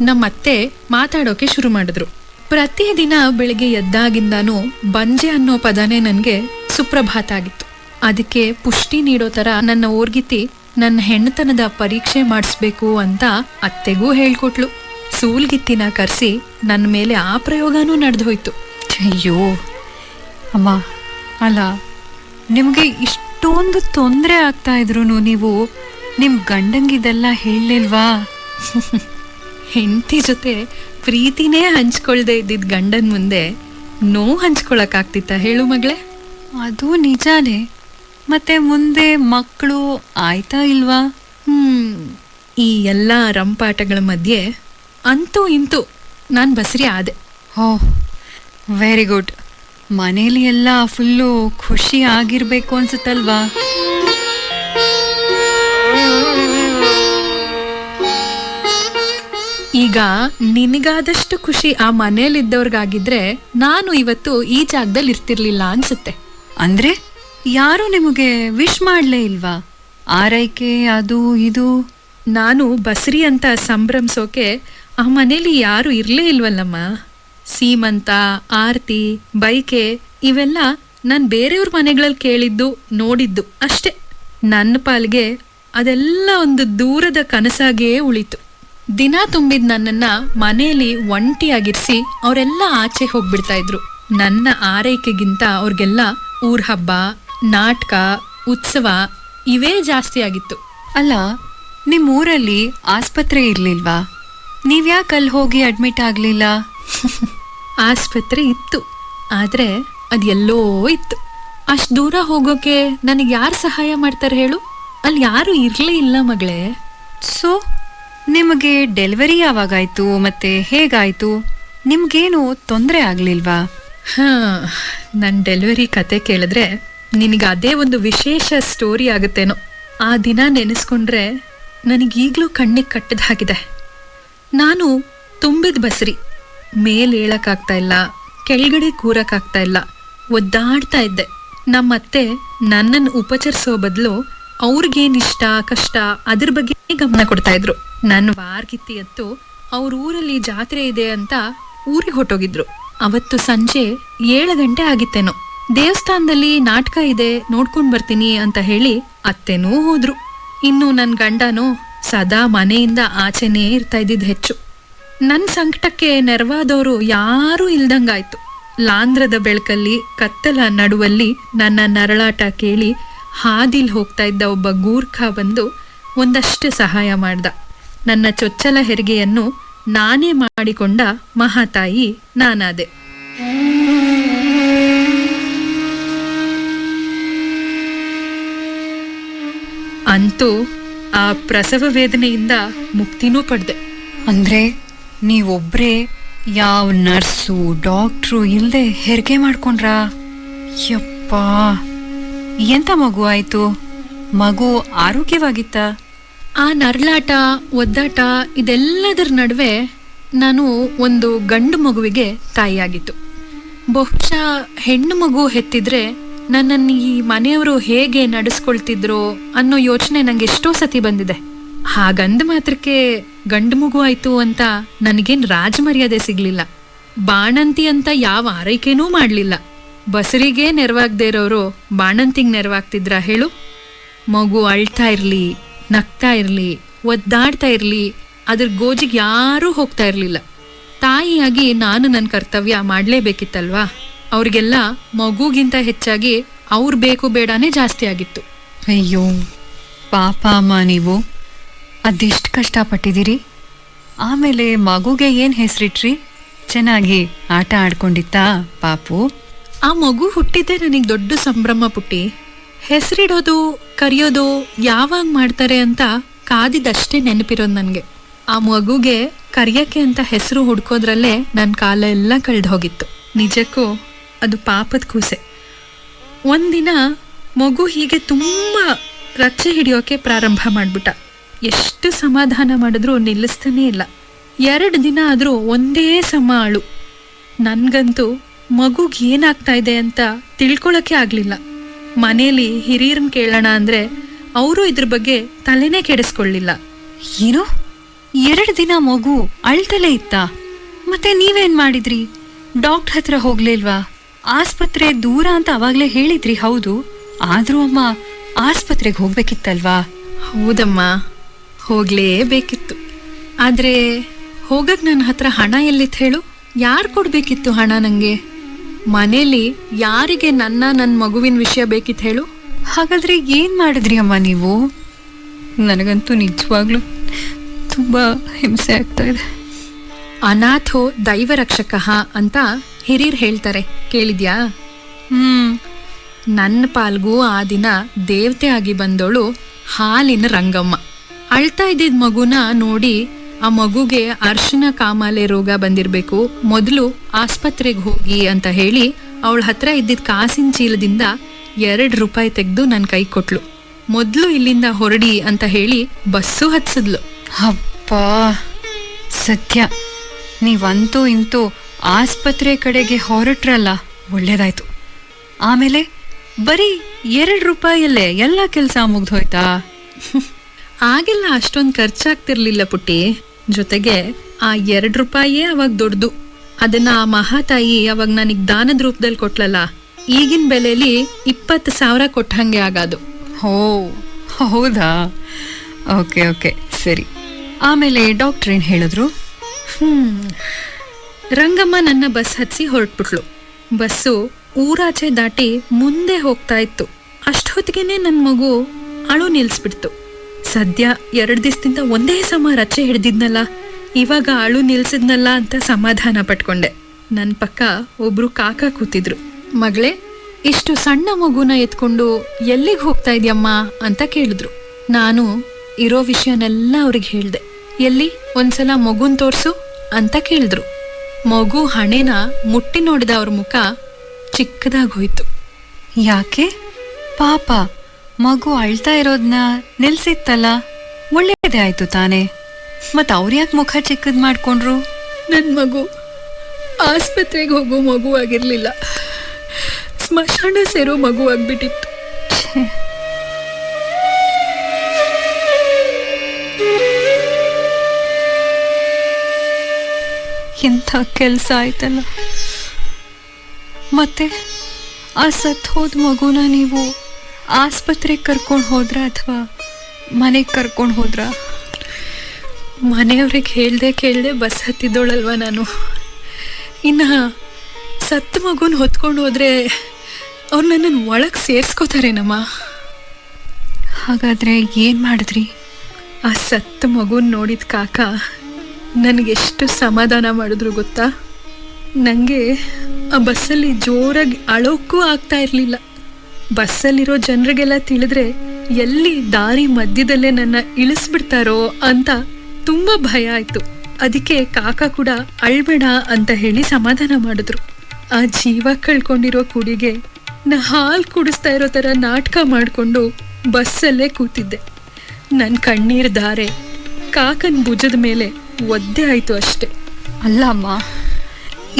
ನಮ್ಮತ್ತೆ ಮಾತಾಡೋಕೆ ಶುರು ಮಾಡಿದ್ರು. ಪ್ರತಿದಿನ ಬೆಳಿಗ್ಗೆ ಎದ್ದಾಗಿಂದಾನು ಬಂಜೆ ಅನ್ನೋ ಪದನೇ ನನ್ಗೆ ಸುಪ್ರಭಾತ ಆಗಿತ್ತು. ಅದಕ್ಕೆ ಪುಷ್ಟಿ ನೀಡೋ ತರ ನನ್ನ ಓರ್ಗಿತಿ ನನ್ನ ಹೆಣ್ಣತನದ ಪರೀಕ್ಷೆ ಮಾಡಿಸ್ಬೇಕು ಅಂತ ಅತ್ತೆಗೂ ಹೇಳ್ಕೊಟ್ಲು. ಸೂಲ್ಗಿತ್ತಿನ ಕರೆಸಿ ನನ್ನ ಮೇಲೆ ಆ ಪ್ರಯೋಗನೂ ನಡೆದೋಯ್ತು. ಅಯ್ಯೋ ಅಮ್ಮ, ಅಲ್ಲ, ನಿಮ್ಗೆ ಇಷ್ಟೊಂದು ತೊಂದರೆ ಆಗ್ತಾ ಇದ್ರು ನೀವು ನಿಮ್ ಗಂಡಂಗಿದೆಲ್ಲ ಹೇಳಲಿಲ್ವಾ? ಹೆಂಡತಿ ಜೊತೆ ಪ್ರೀತಿನೇ ಹಂಚ್ಕೊಳ್ದೆ ಇದ್ದಿದ್ ಗಂಡನ್ ಮುಂದೆ ನೋವು ಹಂಚ್ಕೊಳಕ್ ಆಗ್ತಿತ್ತ ಹೇಳು ಮಗಳೇ? ಅದು ನಿಜಾನೇ. ಮತ್ತೆ ಮುಂದೆ ಮಕ್ಕಳು ಆಯ್ತಾ ಇಲ್ವಾ? ಈ ಎಲ್ಲ ರಂಪಾಟಗಳ ಮಧ್ಯೆ ಅಂತೂ ಇಂತೂ ನಾನ್ ಬಸರಿ ಆದೆ. ಓಹ್, ವೆರಿ ಗುಡ್. ಮನೇಲಿ ಎಲ್ಲ ಫುಲ್ಲು ಖುಷಿ ಆಗಿರ್ಬೇಕು ಅನ್ಸುತ್ತಲ್ವಾ? ಈಗ ನಿನಗಾದಷ್ಟು ಖುಷಿ ಆ ಮನೇಲಿದ್ದವ್ರಿಗಾಗಿದ್ರೆ ನಾನು ಇವತ್ತು ಈ ಜಾಗದಲ್ಲಿ ಇರ್ತಿರ್ಲಿಲ್ಲ ಅನ್ಸುತ್ತೆ. ಅಂದ್ರೆ ಯಾರು ನಿಮಗೆ ವಿಶ್ ಮಾಡ್ಲೇ ಇಲ್ವಾ? ಆರೈಕೆ ಅದು ಇದು. ನಾನು ಬಸ್ರಿ ಅಂತ ಸಂಭ್ರಮಿಸೋಕೆ ಆ ಮನೇಲಿ ಯಾರು ಇರಲೇ ಇಲ್ವಲ್ಲಮ್ಮ. ಸೀಮಂತ, ಆರತಿ, ಬೈಕೆ ಇವೆಲ್ಲ ನಾನು ಬೇರೆಯವ್ರ ಮನೆಗಳಲ್ಲಿ ಕೇಳಿದ್ದು ನೋಡಿದ್ದು ಅಷ್ಟೆ. ನನ್ನ ಪಾಲ್ಗೆ ಅದೆಲ್ಲ ಒಂದು ದೂರದ ಕನಸಾಗೇ ಉಳಿತು. ದಿನ ತುಂಬಿದ ನನ್ನನ್ನು ಮನೆಯಲ್ಲಿ ಒಂಟಿಯಾಗಿರಿಸಿ ಅವರೆಲ್ಲ ಆಚೆ ಹೋಗ್ಬಿಡ್ತಾ ಇದ್ರು. ನನ್ನ ಆರೈಕೆಗಿಂತ ಅವ್ರಿಗೆಲ್ಲ ಊರ್ ಹಬ್ಬ, ನಾಟಕ, ಉತ್ಸವ ಇವೇ ಜಾಸ್ತಿ ಆಗಿತ್ತು. ಅಲ್ಲ, ನಿಮ್ಮೂರಲ್ಲಿ ಆಸ್ಪತ್ರೆ ಇರ್ಲಿಲ್ವಾ? ನೀವ್ಯಾಕೆ ಅಲ್ಲಿ ಹೋಗಿ ಅಡ್ಮಿಟ್ ಆಗಲಿಲ್ಲ? ಆಸ್ಪತ್ರೆ ಇತ್ತು, ಆದರೆ ಅದೆಲ್ಲೋ ಇತ್ತು. ಅಷ್ಟು ದೂರ ಹೋಗೋಕೆ ನನಗೆ ಯಾರು ಸಹಾಯ ಮಾಡ್ತಾರೆ ಹೇಳು? ಅಲ್ಲಿ ಯಾರು ಇರಲೇ ಇಲ್ಲ ಮಗಳೇ. ಸೊ ನಿಮಗೆ ಡೆಲಿವರಿ ಯಾವಾಗಾಯ್ತು ಮತ್ತೆ ಹೇಗಾಯ್ತು? ನಿಮ್ಗೇನು ತೊಂದರೆ ಆಗ್ಲಿಲ್ವಾ? ನನ್ನ ಡೆಲಿವರಿ ಕತೆ ಕೇಳಿದ್ರೆ ನಿನಗೆ ಅದೇ ಒಂದು ವಿಶೇಷ ಸ್ಟೋರಿ ಆಗುತ್ತೇನೋ. ಆ ದಿನ ನೆನೆಸ್ಕೊಂಡ್ರೆ ನನಗೀಗಲೂ ಕಣ್ಣಿಗೆ ಕಟ್ಟಿದ ಹಾಗಿದೆ. ನಾನು ತುಂಬಿದ ಬಸ್ರಿ, ಮೇಲೆ ಏಳಕ್ಕಾಗ್ತಾ ಇಲ್ಲ, ಕೆಳಗಡೆ ಕೂರಕ್ಕಾಗ್ತಾ ಇಲ್ಲ, ಒದ್ದಾಡ್ತಾ ಇದ್ದೆ. ನಮ್ಮತ್ತೆ ನನ್ನನ್ನು ಉಪಚರಿಸೋ ಬದಲು ಅವ್ರಿಗೇನಿಷ್ಟ ಕಷ್ಟ ಅದ್ರ ಬಗ್ಗೆ ಗಮನ ಕೊಡ್ತಾ ಇದ್ರು. ನನ್ನ ವಾರ್ಗಿತ್ತಿ ಎತ್ತು ಅವ್ರ ಊರಲ್ಲಿ ಜಾತ್ರೆ ಇದೆ ಅಂತ ಊರಿಗೆ ಹೊಟ್ಟೋಗಿದ್ರು. ಅವತ್ತು ಸಂಜೆ 7 ಗಂಟೆ ಆಗಿತ್ತೇನೋ. ದೇವಸ್ಥಾನದಲ್ಲಿ ನಾಟಕ ಇದೆ, ನೋಡ್ಕೊಂಡು ಬರ್ತೀನಿ ಅಂತ ಹೇಳಿ ಅತ್ತೆನೂ ಹೋದ್ರು. ಇನ್ನು ನನ್ನ ಗಂಡನೂ ಸದಾ ಮನೆಯಿಂದ ಆಚೆನೇ ಇರ್ತಾ ಇದ್ದಿದ್ದು ಹೆಚ್ಚು. ನನ್ನ ಸಂಕಟಕ್ಕೆ ನೆರವಾದವರು ಯಾರೂ ಇಲ್ದಂಗಾಯ್ತು. ಲಾಂಧ್ರದ ಬೆಳಕಲ್ಲಿ ಕತ್ತಲ ನಡುವಲ್ಲಿ ನನ್ನ ನರಳಾಟ ಕೇಳಿ ಹಾದಿಲ್ ಹೋಗ್ತಾ ಇದ್ದ ಒಬ್ಬ ಗೂರ್ಖ ಬಂದು ಒಂದಷ್ಟು ಸಹಾಯ ಮಾಡ್ದ. ನನ್ನ ಚೊಚ್ಚಲ ಹೆರಿಗೆಯನ್ನು ನಾನೇ ಮಾಡಿಕೊಂಡ ಮಹಾತಾಯಿ ನಾನಾದೆ. ಅಂತೂ ಆ ಪ್ರಸವ ವೇದನೆಯಿಂದ ಮುಕ್ತಿನೂ ಪಡೆದೆ. ಅಂದ್ರೆ ನೀವೊಬ್ರೇ ಯಾವ ನರ್ಸು ಡಾಕ್ಟ್ರು ಇಲ್ಲದೆ ಹೆರಿಗೆ ಮಾಡ್ಕೊಂಡ್ರಾ? ಯಪ್ಪ, ಎಂತ ಮಗು ಆಯ್ತು? ಮಗು ಆರೋಗ್ಯವಾಗಿತ್ತ? ಆ ನರಳಾಟ, ಒದ್ದಾಟ ಇದೆಲ್ಲದರ ನಡುವೆ ನಾನು ಒಂದು ಗಂಡು ಮಗುವಿಗೆ ತಾಯಿಯಾಗಿತ್ತು. ಬಹುಶಃ ಹೆಣ್ಣು ಮಗು ಹೆತ್ತಿದ್ರೆ ನನ್ನನ್ನು ಈ ಮನೆಯವರು ಹೇಗೆ ನಡೆಸ್ಕೊಳ್ತಿದ್ರು ಅನ್ನೋ ಯೋಚನೆ ನಂಗೆ ಎಷ್ಟೋ ಸತಿ ಬಂದಿದೆ. ಹಾಗಂದ ಮಾತ್ರಕ್ಕೆ ಗಂಡು ಮಗು ಆಯ್ತು ಅಂತ ನನಗೇನು ರಾಜಮರ್ಯಾದೆ ಸಿಗ್ಲಿಲ್ಲ. ಬಾಣಂತಿ ಅಂತ ಯಾವ ಆರೈಕೆನೂ ಮಾಡಲಿಲ್ಲ. ಬಸರಿಗೆ ನೆರವಾಗದೇ ಇರೋರು ಬಾಣಂತಿಗೆ ನೆರವಾಗ್ತಿದ್ರ ಹೇಳು? ಮಗು ಅಳ್ತಾ ಇರಲಿ, ನಗ್ತಾ ಇರಲಿ, ಒದ್ದಾಡ್ತಾ ಇರಲಿ, ಅದ್ರ ಗೋಜಿಗೆ ಯಾರೂ ಹೋಗ್ತಾ ಇರಲಿಲ್ಲ. ತಾಯಿಯಾಗಿ ನಾನು ನನ್ನ ಕರ್ತವ್ಯ ಮಾಡಲೇಬೇಕಿತ್ತಲ್ವಾ? ಅವ್ರಿಗೆಲ್ಲ ಮಗುಗಿಂತ ಹೆಚ್ಚಾಗಿ ಅವ್ರು ಬೇಕು ಬೇಡನೇ ಜಾಸ್ತಿ ಆಗಿತ್ತು. ಅಯ್ಯೋ ಪಾಪ ಅಮ್ಮ, ನೀವು ಅದೆಷ್ಟು ಕಷ್ಟಪಟ್ಟಿದ್ದೀರಿ. ಆಮೇಲೆ ಮಗುಗೆ ಏನು ಹೆಸರಿಟ್ರಿ? ಚೆನ್ನಾಗಿ ಆಟ ಆಡ್ಕೊಂಡಿತ್ತಾ ಪಾಪು? ಆ ಮಗು ಹುಟ್ಟಿದ್ದೆ ನನಗೆ ದೊಡ್ಡ ಸಂಭ್ರಮ ಪುಟ್ಟಿ. ಹೆಸರಿಡೋದು ಕರೆಯೋದು ಯಾವಾಗ ಮಾಡ್ತಾರೆ ಅಂತ ಕಾದಿದ್ದಷ್ಟೇ ನೆನಪಿರೋದು ನನಗೆ. ಆ ಮಗುಗೆ ಕರೆಯೋಕ್ಕೆ ಅಂತ ಹೆಸರು ಹುಡ್ಕೋದ್ರಲ್ಲೇ ನನ್ನ ಕಾಲ ಎಲ್ಲ ಕಳೆದು ಹೋಗಿತ್ತು. ನಿಜಕ್ಕೂ ಅದು ಪಾಪದ ಕೂಸೆ. ಒಂದಿನ ಮಗು ಹೀಗೆ ತುಂಬ ರಚ್ಚೆ ಹಿಡಿಯೋಕೆ ಪ್ರಾರಂಭ ಮಾಡಿಬಿಟ್ಟ. ಎಷ್ಟು ಸಮಾಧಾನ ಮಾಡಿದ್ರೂ ನಿಲ್ಲಿಸ್ತಾನೇ ಇಲ್ಲ. 2 ದಿನ ಆದರೂ ಒಂದೇ ಸಮ ಅಳು. ನನಗಂತೂ ಮಗುಗೆ ಏನಾಗ್ತಾ ಇದೆ ಅಂತ ತಿಳ್ಕೊಳಕ್ಕೆ ಆಗಲಿಲ್ಲ. ಮನೇಲಿ ಹಿರಿಯರನ್ನ ಕೇಳೋಣ ಅಂದರೆ ಅವರು ಇದ್ರ ಬಗ್ಗೆ ತಲೆನೇ ಕೆಡಿಸ್ಕೊಳ್ಳಿಲ್ಲ. ಏನು 2 ದಿನ ಮಗು ಅಳ್ತಲೇ ಇತ್ತಾ? ಮತ್ತೆ ನೀವೇನ್ ಮಾಡಿದ್ರಿ? ಡಾಕ್ಟರ್ ಹತ್ರ ಹೋಗ್ಲಿಲ್ವಾ? ಆಸ್ಪತ್ರೆ ದೂರ ಅಂತ ಅವಾಗ್ಲೇ ಹೇಳಿದ್ರಿ, ಹೌದು. ಆದ್ರೂ ಅಮ್ಮ ಆಸ್ಪತ್ರೆಗೆ ಹೋಗ್ಬೇಕಿತ್ತಲ್ವಾ? ಹೌದಮ್ಮ, ಹೋಗ್ಲೇಬೇಕಿತ್ತು. ಆದರೆ ಹೋಗಕ್ಕೆ ನನ್ನ ಹತ್ರ ಹಣ ಎಲ್ಲಿತ್ತು ಹೇಳು? ಯಾರು ಕೊಡಬೇಕಿತ್ತು ಹಣ ನನಗೆ? ಮನೇಲಿ ಯಾರಿಗೆ ನನ್ನ ಮಗುವಿನ ವಿಷಯ ಬೇಕಿತ್ತು ಹೇಳು? ಹಾಗಾದ್ರೆ ಏನ್ ಮಾಡಿದ್ರಿ ಅಮ್ಮ ನೀವು? ನನಗಂತೂ ನಿಜವಾಗ್ಲೂ ತುಂಬಾ ಹಿಂಸೆ ಆಗ್ತಾ ಇದೆ. ಅನಾಥೋ ದೈವ ರಕ್ಷಕ ಅಂತ ಹಿರಿಯರು ಹೇಳ್ತಾರೆ, ಕೇಳಿದ್ಯಾ? ನನ್ನ ಪಾಲ್ಗೂ ಆ ದಿನ ದೇವತೆ ಆಗಿ ಬಂದೋಳು ಹಾಲಿನ ರಂಗಮ್ಮ. ಅಳ್ತಾ ಇದ್ದಿದ್ದ ಮಗುನ ನೋಡಿ ಆ ಮಗುಗೆ ಅರ್ಶಿನ ಕಾಮಾಲೆ ರೋಗ ಬಂದಿರಬೇಕು, ಮೊದಲು ಆಸ್ಪತ್ರೆಗೆ ಹೋಗಿ ಅಂತ ಹೇಳಿ ಅವಳ ಹತ್ರ ಇದ್ದಿದ್ದ ಕಾಸಿನ ಚೀಲದಿಂದ 2 ರೂಪಾಯಿ ತೆಗೆದು ನನ್ನ ಕೈ ಕೊಟ್ಲು. ಮೊದಲು ಇಲ್ಲಿಂದ ಹೊರಡಿ ಅಂತ ಹೇಳಿ ಬಸ್ಸು ಹತ್ಸಿದ್ಲು. ಅಪ್ಪ ಸತ್ಯ, ನೀವಂತೂ ಇಂತೂ ಆಸ್ಪತ್ರೆ ಕಡೆಗೆ ಹೊರಟ್ರಲ್ಲ, ಒಳ್ಳೇದಾಯ್ತು. ಆಮೇಲೆ ಬರೀ 2 ರೂಪಾಯಲ್ಲೇ ಎಲ್ಲ ಕೆಲಸ ಮುಗ್ದೋಯ್ತಾ? ಆಗೆಲ್ಲ ಅಷ್ಟೊಂದು ಖರ್ಚಾಗ್ತಿರ್ಲಿಲ್ಲ ಪುಟ್ಟಿ. ಜೊತೆಗೆ ಆ 2 ರೂಪಾಯಿಯೇ ಅವಾಗ ದೊಡ್ಡದು. ಅದನ್ನ ಆ ಮಹಾತಾಯಿ ಅವಾಗ ನನಗೆ ದಾನದ ರೂಪದಲ್ಲಿ ಕೊಟ್ಲಲ್ಲ, ಈಗಿನ ಬೆಲೆಯಲ್ಲಿ 20,000 ಕೊಟ್ಟಂಗೆ ಆಗೋದು. ಓ ಹೌದಾ? ಓಕೆ ಓಕೆ ಸರಿ. ಆಮೇಲೆ ಡಾಕ್ಟ್ರ್ ಏನು ಹೇಳಿದ್ರು? ರಂಗಮ್ಮ ನನ್ನ ಬಸ್ ಹತ್ಸಿ ಹೊರಟ್ಬಿಟ್ಲು. ಬಸ್ಸು ಊರಾಚೆ ದಾಟಿ ಮುಂದೆ ಹೋಗ್ತಾ ಇತ್ತು. ಅಷ್ಟೊತ್ತಿಗೆನೆ ನನ್ನ ಮಗು ಅಳು ನಿಲ್ಲಿಸ್ಬಿಡ್ತು. ಸದ್ಯ 2 ದಿವಸದಿಂದ ಒಂದೇ ಸಮ ರಚೆ ಹಿಡ್ದಿದ್ನಲ್ಲ, ಇವಾಗ ಅಳು ನಿಲ್ಸಿದ್ನಲ್ಲ ಅಂತ ಸಮಾಧಾನ ಪಟ್ಕೊಂಡೆ. ನನ್ನ ಪಕ್ಕ ಒಬ್ರು ಕಾಕ ಕೂತಿದ್ರು. ಮಗಳೇ, ಇಷ್ಟು ಸಣ್ಣ ಮಗುನ ಎತ್ಕೊಂಡು ಎಲ್ಲಿಗೆ ಹೋಗ್ತಾ ಇದೆಯಮ್ಮ ಅಂತ ಕೇಳಿದ್ರು. ನಾನು ಇರೋ ವಿಷಯನೆಲ್ಲ ಅವ್ರಿಗೆ ಹೇಳ್ದೆ. ಎಲ್ಲಿ ಒಂದ್ಸಲ ಮಗುನ್ ತೋರ್ಸು ಅಂತ ಕೇಳಿದ್ರು. ಮಗು ಹಣೆನ ಮುಟ್ಟಿ ನೋಡಿದ ಅವ್ರ ಮುಖ ಚಿಕ್ಕದಾಗಿ ಹೋಯ್ತು. ಯಾಕೆ ಪಾಪ ಮಗು ಅಳ್ತಾ ಇರೋದನ್ನ ನಿಲ್ಸಿತ್ತಲ್ಲ, ಒಳ್ಳೇದೇ ಆಯ್ತು ತಾನೇ. ಮತ್ ಅವ್ರ್ಯಾಕೆ ಮುಖ ಚಿಕ್ಕದ್ ಮಾಡ್ಕೊಂಡ್ರು? ನನ್ನ ಮಗು ಆಸ್ಪತ್ರೆಗೆ ಹೋಗೋ ಮಗು ಆಗಿರ್ಲಿಲ್ಲ, ಸ್ಮಶಾನ ಸೇರೋ ಮಗು ಆಗ್ಬಿಟ್ಟಿತ್ತು. ಎಂಥ ಕೆಲಸ ಆಯ್ತಲ್ಲ. ಮತ್ತೆ ಆ ಸತ್ ಹೋದ ಮಗುನ ನೀವು ಆಸ್ಪತ್ರೆಗೆ ಕರ್ಕೊಂಡು ಹೋದ್ರ ಅಥವಾ ಮನೆಗೆ ಕರ್ಕೊಂಡು ಹೋದ್ರ? ಮನೆಯವ್ರಿಗೆ ಕೇಳ್ದೆ ಬಸ್ ಹತ್ತಿದ್ದೋಳಲ್ವ ನಾನು. ಇನ್ನು ಸತ್ತು ಮಗುನ ಹೊತ್ಕೊಂಡು ಹೋದ್ರೆ ಅವ್ರು ನನ್ನನ್ನು ಒಳಗೆ ಸೇರಿಸ್ಕೋತಾರೇನಮ್ಮ. ಹಾಗಾದ್ರೆ ಏನು ಮಾಡಿದ್ರಿ? ಆ ಸತ್ತು ಮಗುನ ನೋಡಿದ ಕಾಕ ನನಗೆಷ್ಟು ಸಮಾಧಾನ ಮಾಡಿದ್ರು ಗೊತ್ತಾ? ನನಗೆ ಆ ಬಸ್ಸಲ್ಲಿ ಜೋರಾಗಿ ಅಳೋಕ್ಕೂ ಆಗ್ತಾ ಇರಲಿಲ್ಲ. ಬಸ್ಸಲ್ಲಿರೋ ಜನರಿಗೆಲ್ಲ ತಿಳಿದ್ರೆ ಎಲ್ಲಿ ದಾರಿ ಮಧ್ಯದಲ್ಲೇ ನನ್ನ ಇಳಿಸ್ಬಿಡ್ತಾರೋ ಅಂತ ತುಂಬ ಭಯ ಆಯಿತು. ಅದಕ್ಕೆ ಕಾಕ ಕೂಡ ಅಳ್ಬೇಡ ಅಂತ ಹೇಳಿ ಸಮಾಧಾನ ಮಾಡಿದ್ರು. ಆ ಜೀವ ಕಳ್ಕೊಂಡಿರೋ ಕುಡಿಗೆ ನಾ ಹಾಲು ಕುಡಿಸ್ತಾ ಇರೋ ಥರ ನಾಟಕ ಮಾಡಿಕೊಂಡು ಬಸ್ಸಲ್ಲೇ ಕೂತಿದ್ದೆ. ನನ್ನ ಕಣ್ಣೀರು ಧಾರೆ ಕಾಕನ ಭುಜದ ಮೇಲೆ ಒದ್ದೆ ಆಯಿತು ಅಷ್ಟೆ. ಅಲ್ಲಮ್ಮ,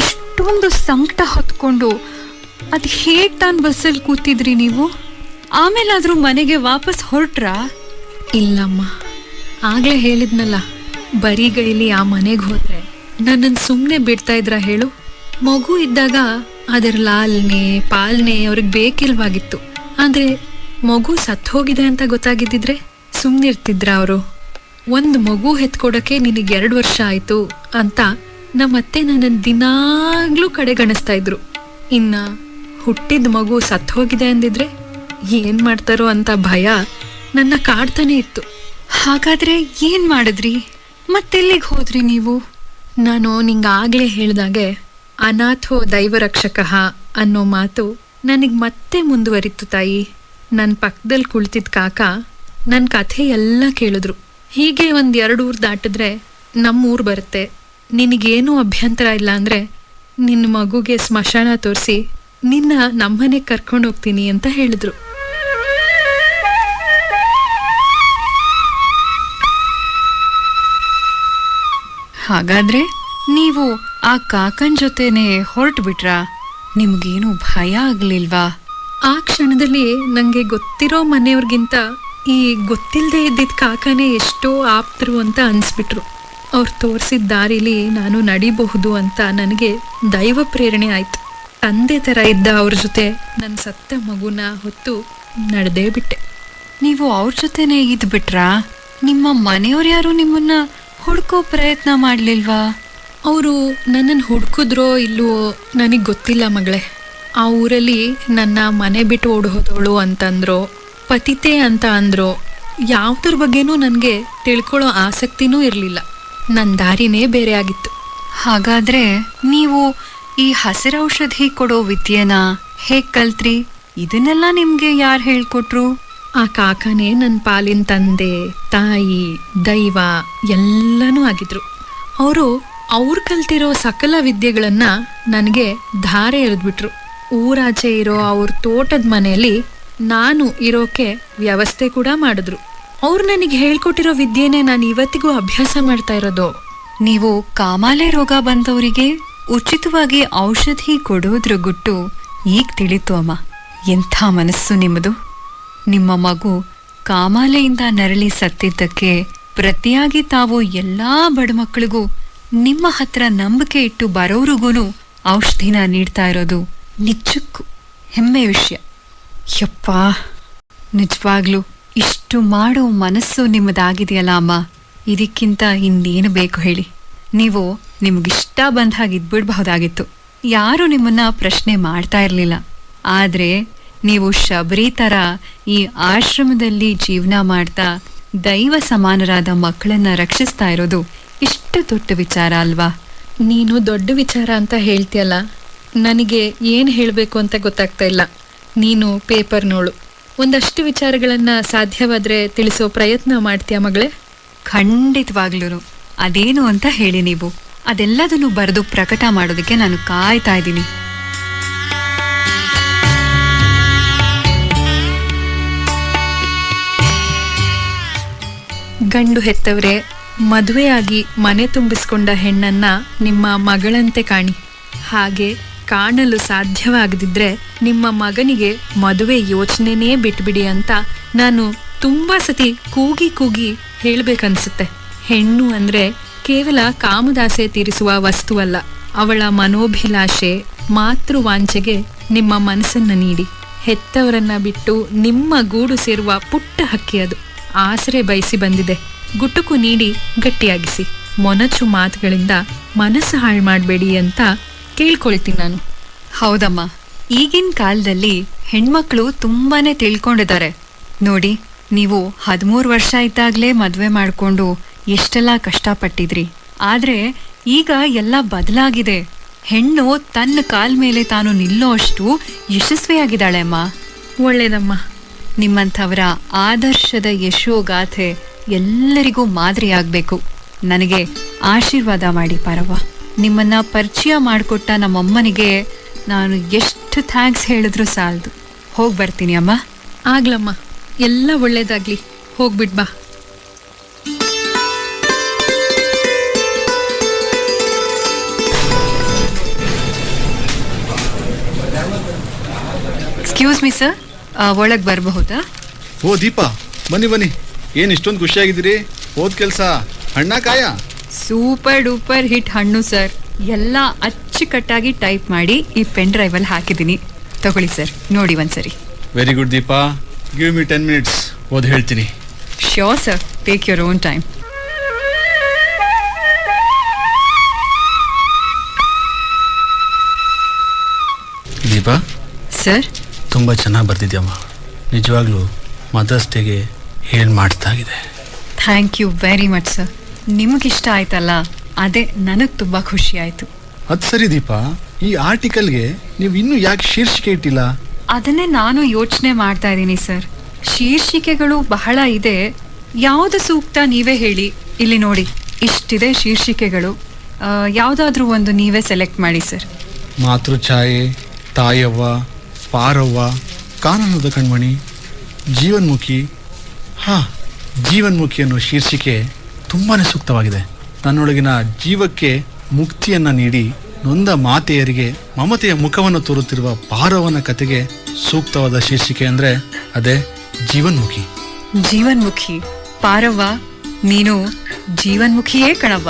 ಇಷ್ಟೊಂದು ಸಂಕಟ ಹೊತ್ಕೊಂಡು ಅದು ಹೇಗೆ ತಾನು ಬಸ್ಸಲ್ಲಿ ಕೂತಿದ್ರಿ ನೀವು? ಆಮೇಲಾದರೂ ಮನೆಗೆ ವಾಪಸ್ ಹೊರಟ್ರಾ? ಇಲ್ಲಮ್ಮ, ಆಗಲೇ ಹೇಳಿದ್ನಲ್ಲ, ಬರಿಗೈಲಿ ಆ ಮನೆಗೆ ಹೋದರೆ ನನ್ನನ್ನು ಸುಮ್ಮನೆ ಬಿಡ್ತಾ ಇದ್ರ ಹೇಳು? ಮಗು ಇದ್ದಾಗ ಅದರ ಲಾಲನೆ ಪಾಲನೆ ಅವ್ರಿಗೆ ಬೇಕಿಲ್ವಾಗಿತ್ತು. ಆದರೆ ಮಗು ಸತ್ತು ಹೋಗಿದೆ ಅಂತ ಗೊತ್ತಾಗಿದ್ದಿದ್ರೆ ಸುಮ್ಮನಿರ್ತಿದ್ರ ಅವರು? ಒಂದು ಮಗು ಹೆತ್ಕೊಡೋಕ್ಕೆ ನಿನಗೆ 2 ವರ್ಷ ಆಯಿತು ಅಂತ ನಮ್ಮತ್ತೆ ನನ್ನನ್ನು ದಿನಾಗ್ಲೂ ಕಡೆಗಣಿಸ್ತಾ ಇದ್ರು. ಇನ್ನು ಹುಟ್ಟಿದ ಮಗು ಸತ್ತು ಹೋಗಿದೆ ಅಂದಿದ್ರೆ ಏನು ಮಾಡ್ತಾರೋ ಅಂತ ಭಯ ನನ್ನ ಕಾಡ್ತಾನೆ ಇತ್ತು. ಹಾಗಾದ್ರೆ ಏನು ಮಾಡಿದ್ರಿ? ಮತ್ತೆಲ್ಲಿಗೆ ಹೋದ್ರಿ ನೀವು? ನಾನು ನಿಂಗಾಗಲೇ ಹೇಳ್ದಾಗೆ ಅನಾಥೋ ದೈವರಕ್ಷಕ ಅನ್ನೋ ಮಾತು ನನಗೆ ಮತ್ತೆ ಮುಂದುವರಿತು ತಾಯಿ. ನನ್ನ ಪಕ್ಕದಲ್ಲಿ ಕುಳಿತಿದ್ದ ಕಾಕ ನನ್ನ ಕಥೆ ಎಲ್ಲ ಕೇಳಿದ್ರು. ಹೀಗೆ 1-2 ಊರು ದಾಟಿದ್ರೆ ನಮ್ಮೂರು ಬರುತ್ತೆ, ನಿನಗೇನೂ ಅಭ್ಯಂತರ ಇಲ್ಲ ಅಂದರೆ ನಿನ್ನ ಮಗುಗೆ ಸ್ಮಶಾನ ತೋರಿಸಿ ನಿನ್ನ ನಮ್ಮನೆಗೆ ಕರ್ಕೊಂಡು ಹೋಗ್ತೀನಿ ಅಂತ ಹೇಳಿದ್ರು. ಹಾಗಾದ್ರೆ ನೀವು ಆ ಕಾಕನ್ ಜೊತೆನೆ ಹೊರಟು ಬಿಟ್ರಾ? ನಿಮ್ಗೇನು ಭಯ ಆಗ್ಲಿಲ್ವಾ? ಆ ಕ್ಷಣದಲ್ಲಿ ನನಗೆ ಗೊತ್ತಿರೋ ಮನೆಯವ್ರಿಗಿಂತ ಈ ಗೊತ್ತಿಲ್ಲದೆ ಇದ್ದಿದ್ದ ಕಾಕನೇ ಎಷ್ಟೋ ಆಪ್ತರು ಅಂತ ಅನಿಸ್ಬಿಟ್ರು. ಅವ್ರು ತೋರಿಸಿದ ದಾರಿಲಿ ನಾನು ನಡಿಬಹುದು ಅಂತ ನನಗೆ ದೈವ ಪ್ರೇರಣೆ ಆಯಿತು. ತಂದೆ ಥರ ಇದ್ದ ಅವ್ರ ಜೊತೆ ನನ್ನ ಸತ್ತ ಮಗುನ ಹೊತ್ತು ನಡೆದೇ ಬಿಟ್ಟೆ. ನೀವು ಅವ್ರ ಜೊತೆನೆ ಇದ್ಬಿಟ್ರಾ? ನಿಮ್ಮ ಮನೆಯವ್ರು ಯಾರು ನಿಮ್ಮನ್ನ ಹುಡ್ಕೋ ಪ್ರಯತ್ನ ಮಾಡಲಿಲ್ವಾ? ಅವರು ನನ್ನನ್ನು ಹುಡ್ಕಿದ್ರೋ ಇಲ್ವೋ ನನಗೆ ಗೊತ್ತಿಲ್ಲ ಮಗಳೇ. ಆ ಊರಲ್ಲಿ ನನ್ನ ಮನೆ ಬಿಟ್ಟು ಓಡ್ ಹೋದವಳು ಅಂತಂದ್ರೋ, ಪತಿತೆ ಅಂತ ಅಂದ್ರೋ, ಯಾವುದ್ರ ಬಗ್ಗೆನೂ ನನಗೆ ತಿಳ್ಕೊಳ್ಳೋ ಆಸಕ್ತಿನೂ ಇರಲಿಲ್ಲ. ನನ್ನ ದಾರಿನೇ ಬೇರೆ ಆಗಿತ್ತು. ಹಾಗಾದ್ರೆ ನೀವು ಈ ಹಸಿರೌಷಧಿ ಕೊಡೋ ವಿದ್ಯೆನ ಹೇಗೆ ಕಲ್ತ್ರಿ? ಇದನ್ನೆಲ್ಲ ನಿಮ್ಗೆ ಯಾರು ಹೇಳ್ಕೊಟ್ರು? ಆ ಕಾಕನೇ ನನ್ನ ಪಾಲಿನ ತಂದೆ ತಾಯಿ ದೈವ ಎಲ್ಲನೂ ಆಗಿದ್ರು. ಅವ್ರು ಕಲ್ತಿರೋ ಸಕಲ ವಿದ್ಯೆಗಳನ್ನು ನನಗೆ ಧಾರೆ ಎರೆದ್ಬಿಟ್ರು. ಊರಾಚೆ ಇರೋ ಅವ್ರ ತೋಟದ ಮನೆಯಲ್ಲಿ ನಾನು ಇರೋಕೆ ವ್ಯವಸ್ಥೆ ಕೂಡ ಮಾಡಿದ್ರು. ಅವ್ರು ನನಗೆ ಹೇಳ್ಕೊಟ್ಟಿರೋ ವಿದ್ಯೆನೇ ನಾನು ಇವತ್ತಿಗೂ ಅಭ್ಯಾಸ ಮಾಡ್ತಾ ಇರೋದು. ನೀವು ಕಾಮಾಲೆ ರೋಗ ಬಂದವರಿಗೆ ಉಚಿತವಾಗಿ ಔಷಧಿ ಕೊಡೋದ್ರ ಗುಟ್ಟು ಈಗ ತಿಳಿತು ಅಮ್ಮ. ಎಂಥ ಮನಸ್ಸು ನಿಮ್ಮದು. ನಿಮ್ಮ ಮಗು ಕಾಮಾಲೆಯಿಂದ ನರಳಿ ಸತ್ತಿದ್ದಕ್ಕೆ ಪ್ರತಿಯಾಗಿ ತಾವು ಎಲ್ಲಾ ಬಡಮಕ್ಕಳಿಗೂ ನಿಮ್ಮ ಹತ್ರ ನಂಬಿಕೆ ಇಟ್ಟು ಬರೋರಿಗೂ ಔಷಧಿನ ನೀಡ್ತಾ ಇರೋದು ನಿಜಕ್ಕೂ ಹೆಮ್ಮೆ ವಿಷಯ. ಯಪ್ಪ, ನಿಜವಾಗ್ಲೂ ಇಷ್ಟು ಮಾಡೋ ಮನಸ್ಸು ನಿಮ್ಮದಾಗಿದೆಯಲ್ಲ ಅಮ್ಮ, ಇದಕ್ಕಿಂತ ಇನ್ನೇನು ಬೇಕು ಹೇಳಿ. ನೀವು ನಿಮಗಿಷ್ಟ ಬಂದ ಹಾಗೆ ಇದ್ಬಿಡ್ಬಹುದಾಗಿತ್ತು, ಯಾರು ನಿಮ್ಮನ್ನ ಪ್ರಶ್ನೆ ಮಾಡ್ತಾ ಇರಲಿಲ್ಲ. ಆದ್ರೆ ನೀವು ಶಬರಿ ಥರ ಈ ಆಶ್ರಮದಲ್ಲಿ ಜೀವನ ಮಾಡ್ತಾ ದೈವ ಸಮಾನರಾದ ಮಕ್ಕಳನ್ನ ರಕ್ಷಿಸ್ತಾ ಇರೋದು ಇಷ್ಟು ದೊಡ್ಡ ವಿಚಾರ ಅಲ್ವಾ? ನೀನು ದೊಡ್ಡ ವಿಚಾರ ಅಂತ ಹೇಳ್ತೀಯಲ್ಲ, ನನಗೆ ಏನು ಹೇಳಬೇಕು ಅಂತ ಗೊತ್ತಾಗ್ತಾ ಇಲ್ಲ. ನೀನು ಪೇಪರ್ ನೋಡು, ಒಂದಷ್ಟು ವಿಚಾರಗಳನ್ನ ಸಾಧ್ಯವಾದ್ರೆ ತಿಳಿಸೋ ಪ್ರಯತ್ನ ಮಾಡ್ತೀಯ ಮಗಳೇ? ಖಂಡಿತವಾಗ್ಲೂ. ಅದೇನು ಅಂತ ಹೇಳಿ ನೀವು, ಅದೆಲ್ಲದನ್ನು ಬರೆದು ಪ್ರಕಟ ಮಾಡೋದಕ್ಕೆ ನಾನು ಕಾಯ್ತಾ ಇದ್ದೀನಿ. ಗಂಡು ಹೆತ್ತವರೇ, ಮದುವೆಯಾಗಿ ಮನೆ ತುಂಬಿಸ್ಕೊಂಡ ಹೆಣ್ಣನ್ನ ನಿಮ್ಮ ಮಗಳಂತೆ ಕಾಣಿ. ಹಾಗೆ ಕಾಣಲು ಸಾಧ್ಯವಾಗದಿದ್ರೆ ನಿಮ್ಮ ಮಗನಿಗೆ ಮದುವೆ ಯೋಚನೆನೇ ಬಿಟ್ಬಿಡಿ ಅಂತ ನಾನು ತುಂಬಾ ಸತಿ ಕೂಗಿ ಕೂಗಿ ಹೇಳ್ಬೇಕನ್ಸುತ್ತೆ. ಹೆಣ್ಣು ಅಂದ್ರೆ ಕೇವಲ ಕಾಮದಾಸೆ ತೀರಿಸುವ ವಸ್ತುವಲ್ಲ, ಅವಳ ಮನೋಭಿಲಾಷೆ, ಮಾತೃವಾಂಛೆಗೆ ನಿಮ್ಮ ಮನಸ್ಸನ್ನ ನೀಡಿ. ಹೆತ್ತವರನ್ನ ಬಿಟ್ಟು ನಿಮ್ಮ ಗೂಡು ಸೇರುವ ಪುಟ್ಟ ಹಕ್ಕಿ ಅದು. ಆಸರೆ ಬಯಸಿ ಬಂದಿದೆ, ಗುಟುಕು ನೀಡಿ ಗಟ್ಟಿಯಾಗಿಸಿ. ಮೊನಚು ಮಾತುಗಳಿಂದ ಮನಸ್ಸು ಹಾಳು ಮಾಡಬೇಡಿ ಅಂತ ಕೇಳ್ಕೊಳ್ತೀನಿ ನಾನು. ಹೌದಮ್ಮ, ಈಗಿನ ಕಾಲದಲ್ಲಿ ಹೆಣ್ಮಕ್ಳು ತುಂಬಾನೇ ತಿಳ್ಕೊಂಡಿದ್ದಾರೆ ನೋಡಿ. ನೀವು 13 ವರ್ಷ ಇದ್ದಾಗಲೇ ಮದುವೆ ಮಾಡಿಕೊಂಡು ಎಷ್ಟೆಲ್ಲ ಕಷ್ಟಪಟ್ಟಿದ್ರಿ. ಆದ್ರೆ ಈಗ ಎಲ್ಲ ಬದಲಾಗಿದೆ. ಹೆಣ್ಣು ತನ್ನ ಕಾಲ್ ಮೇಲೆ ತಾನು ನಿಲ್ಲೋ ಅಷ್ಟು ಯಶಸ್ವಿಯಾಗಿದ್ದಾಳೆ ಅಮ್ಮ. ಒಳ್ಳೇದಮ್ಮ. ನಿಮ್ಮಂಥವರ ಆದರ್ಶದ ಯಶೋಗಾಥೆ ಎಲ್ಲರಿಗೂ ಮಾದರಿಯಾಗಬೇಕು. ನನಗೆ ಆಶೀರ್ವಾದ ಮಾಡಿ ಪಾರವ್ವ. ನಿಮ್ಮನ್ನ ಪರಿಚಯ ಮಾಡಿಕೊಟ್ಟ ನಮ್ಮಮ್ಮನಿಗೆ ನಾನು ಎಷ್ಟು ಥ್ಯಾಂಕ್ಸ್ ಹೇಳಿದ್ರು ಸಾಲದು. ಹೋಗಿ ಬರ್ತೀನಿ ಅಮ್ಮ. ಆಗ್ಲಮ್ಮ, ಎಲ್ಲ ಒಳ್ಳೇದಾಗ್ಲಿ. ಹೋಗ್ಬಿಟ್ ಬಾ. ಎಕ್ಸ್ಕ್ಯೂಸ್ ಮಿ ಸರ್, ಒಳಗೆ ಬರಬಹುದಾ? ಓ ದೀಪಾ, ಬನ್ನಿ ಬನ್ನಿ. ಏನು ಇಷ್ಟೊಂದು ಖುಷಿಯಾಗಿದ್ದೀರಿ? ಹೋದ್ ಕೆಲಸ ಹಣ್ಣ ಕಾಯ? ಸೂಪರ್ ಡೂಪರ್ ಹಿಟ್ ಹಣ್ಣು ಸರ್. ಎಲ್ಲ ಅಚ್ಚುಕಟ್ಟಾಗಿ ಟೈಪ್ ಮಾಡಿ ಈ ಪೆನ್ ಡ್ರೈವಲ್ಲಿ ಹಾಕಿದ್ದೀನಿ. ತಗೊಳ್ಳಿ ಸರ್, ನೋಡಿ ಒಂದ್ಸರಿ. Very good Deepa, give me 10 minutes, ಓದ್ ಹೇಳ್ತೀನಿ. Sure sir, take your own time. Deepa sir, ತುಂಬ ಚೆನ್ನಾಗಿ ಬರ್ತಿದ್ಯಮ್ಮ. ನಿಜವಾಗ್ಲೂ ಮದರ್ಸ್ ಡೇಗೆ ಏನು ಮಾಡ್ತಾಗಿದೆ. Thank you very much sir. ನಿಮಗಿಷ್ಟ ಆಯ್ತಲ್ಲ, ಅದೇ ನನಗೆ ತುಂಬ ಖುಷಿ ಆಯಿತು. ಅದು ಸರಿ ದೀಪಾ, ಈ ಆರ್ಟಿಕಲ್ಗೆ ನೀವು ಇನ್ನೂ ಯಾಕೆ ಶೀರ್ಷಿಕೆ ಇಟ್ಟಿಲ್ಲ? ಅದನ್ನೇ ನಾನು ಯೋಚನೆ ಮಾಡ್ತಾ ಇದ್ದೀನಿ ಸರ್. ಶೀರ್ಷಿಕೆಗಳು ಬಹಳ ಇದೆ, ಯಾವುದು ಸೂಕ್ತ ನೀವೇ ಹೇಳಿ. ಇಲ್ಲಿ ನೋಡಿ, ಇಷ್ಟಿದೆ ಶೀರ್ಷಿಕೆಗಳು. ಯಾವುದಾದ್ರೂ ಒಂದು ನೀವೇ ಸೆಲೆಕ್ಟ್ ಮಾಡಿ ಸರ್. ಮಾತೃಛಾಯೆ, ತಾಯವ್ವ, ಪಾರವ್ವ, ಕಾನನದ ಕಣ್ಮಣಿ, ಜೀವನ್ಮುಖಿ. ಜೀವನ್ಮುಖಿ ಅನ್ನೋ ಶೀರ್ಷಿಕೆ ತುಂಬಾ ಸೂಕ್ತವಾಗಿದೆ. ತನ್ನೊಳಗಿನ ಜೀವಕ್ಕೆ ಮುಕ್ತಿಯನ್ನು ನೀಡಿ ನೊಂದ ಮಾತೆಯರಿಗೆ ಮಮತೆಯ ಮುಖವನ್ನು ತೋರುತ್ತಿರುವ ಪಾರವನ ಕತೆಗೆ ಸೂಕ್ತವಾದ ಶೀರ್ಷಿಕೆ ಅಂದರೆ ಅದೇ ಜೀವನ್ಮುಖಿ. ಜೀವನ್ಮುಖಿ. ಪಾರವ್ವ, ನೀನು ಜೀವನ್ಮುಖಿಯೇ ಕಣವ್ವ.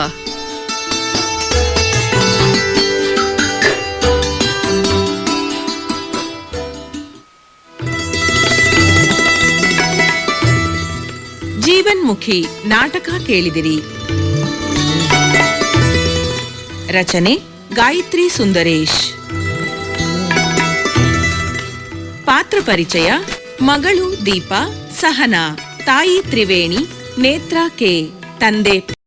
ಜೀವನ್ಮುಖಿ ನಾಟಕ ಕೇಳಿದಿರಿ. ರಚನೆ ಗಾಯತ್ರಿ ಸುಂದರೇಶ್. ಪಾತ್ರ ಪರಿಚಯ: ಮಗಳು ದೀಪಾ, ಸಹನಾ, ತಾಯಿ ತ್ರಿವೇಣಿ, ನೇತ್ರ ಕೆ, ತಂದೆ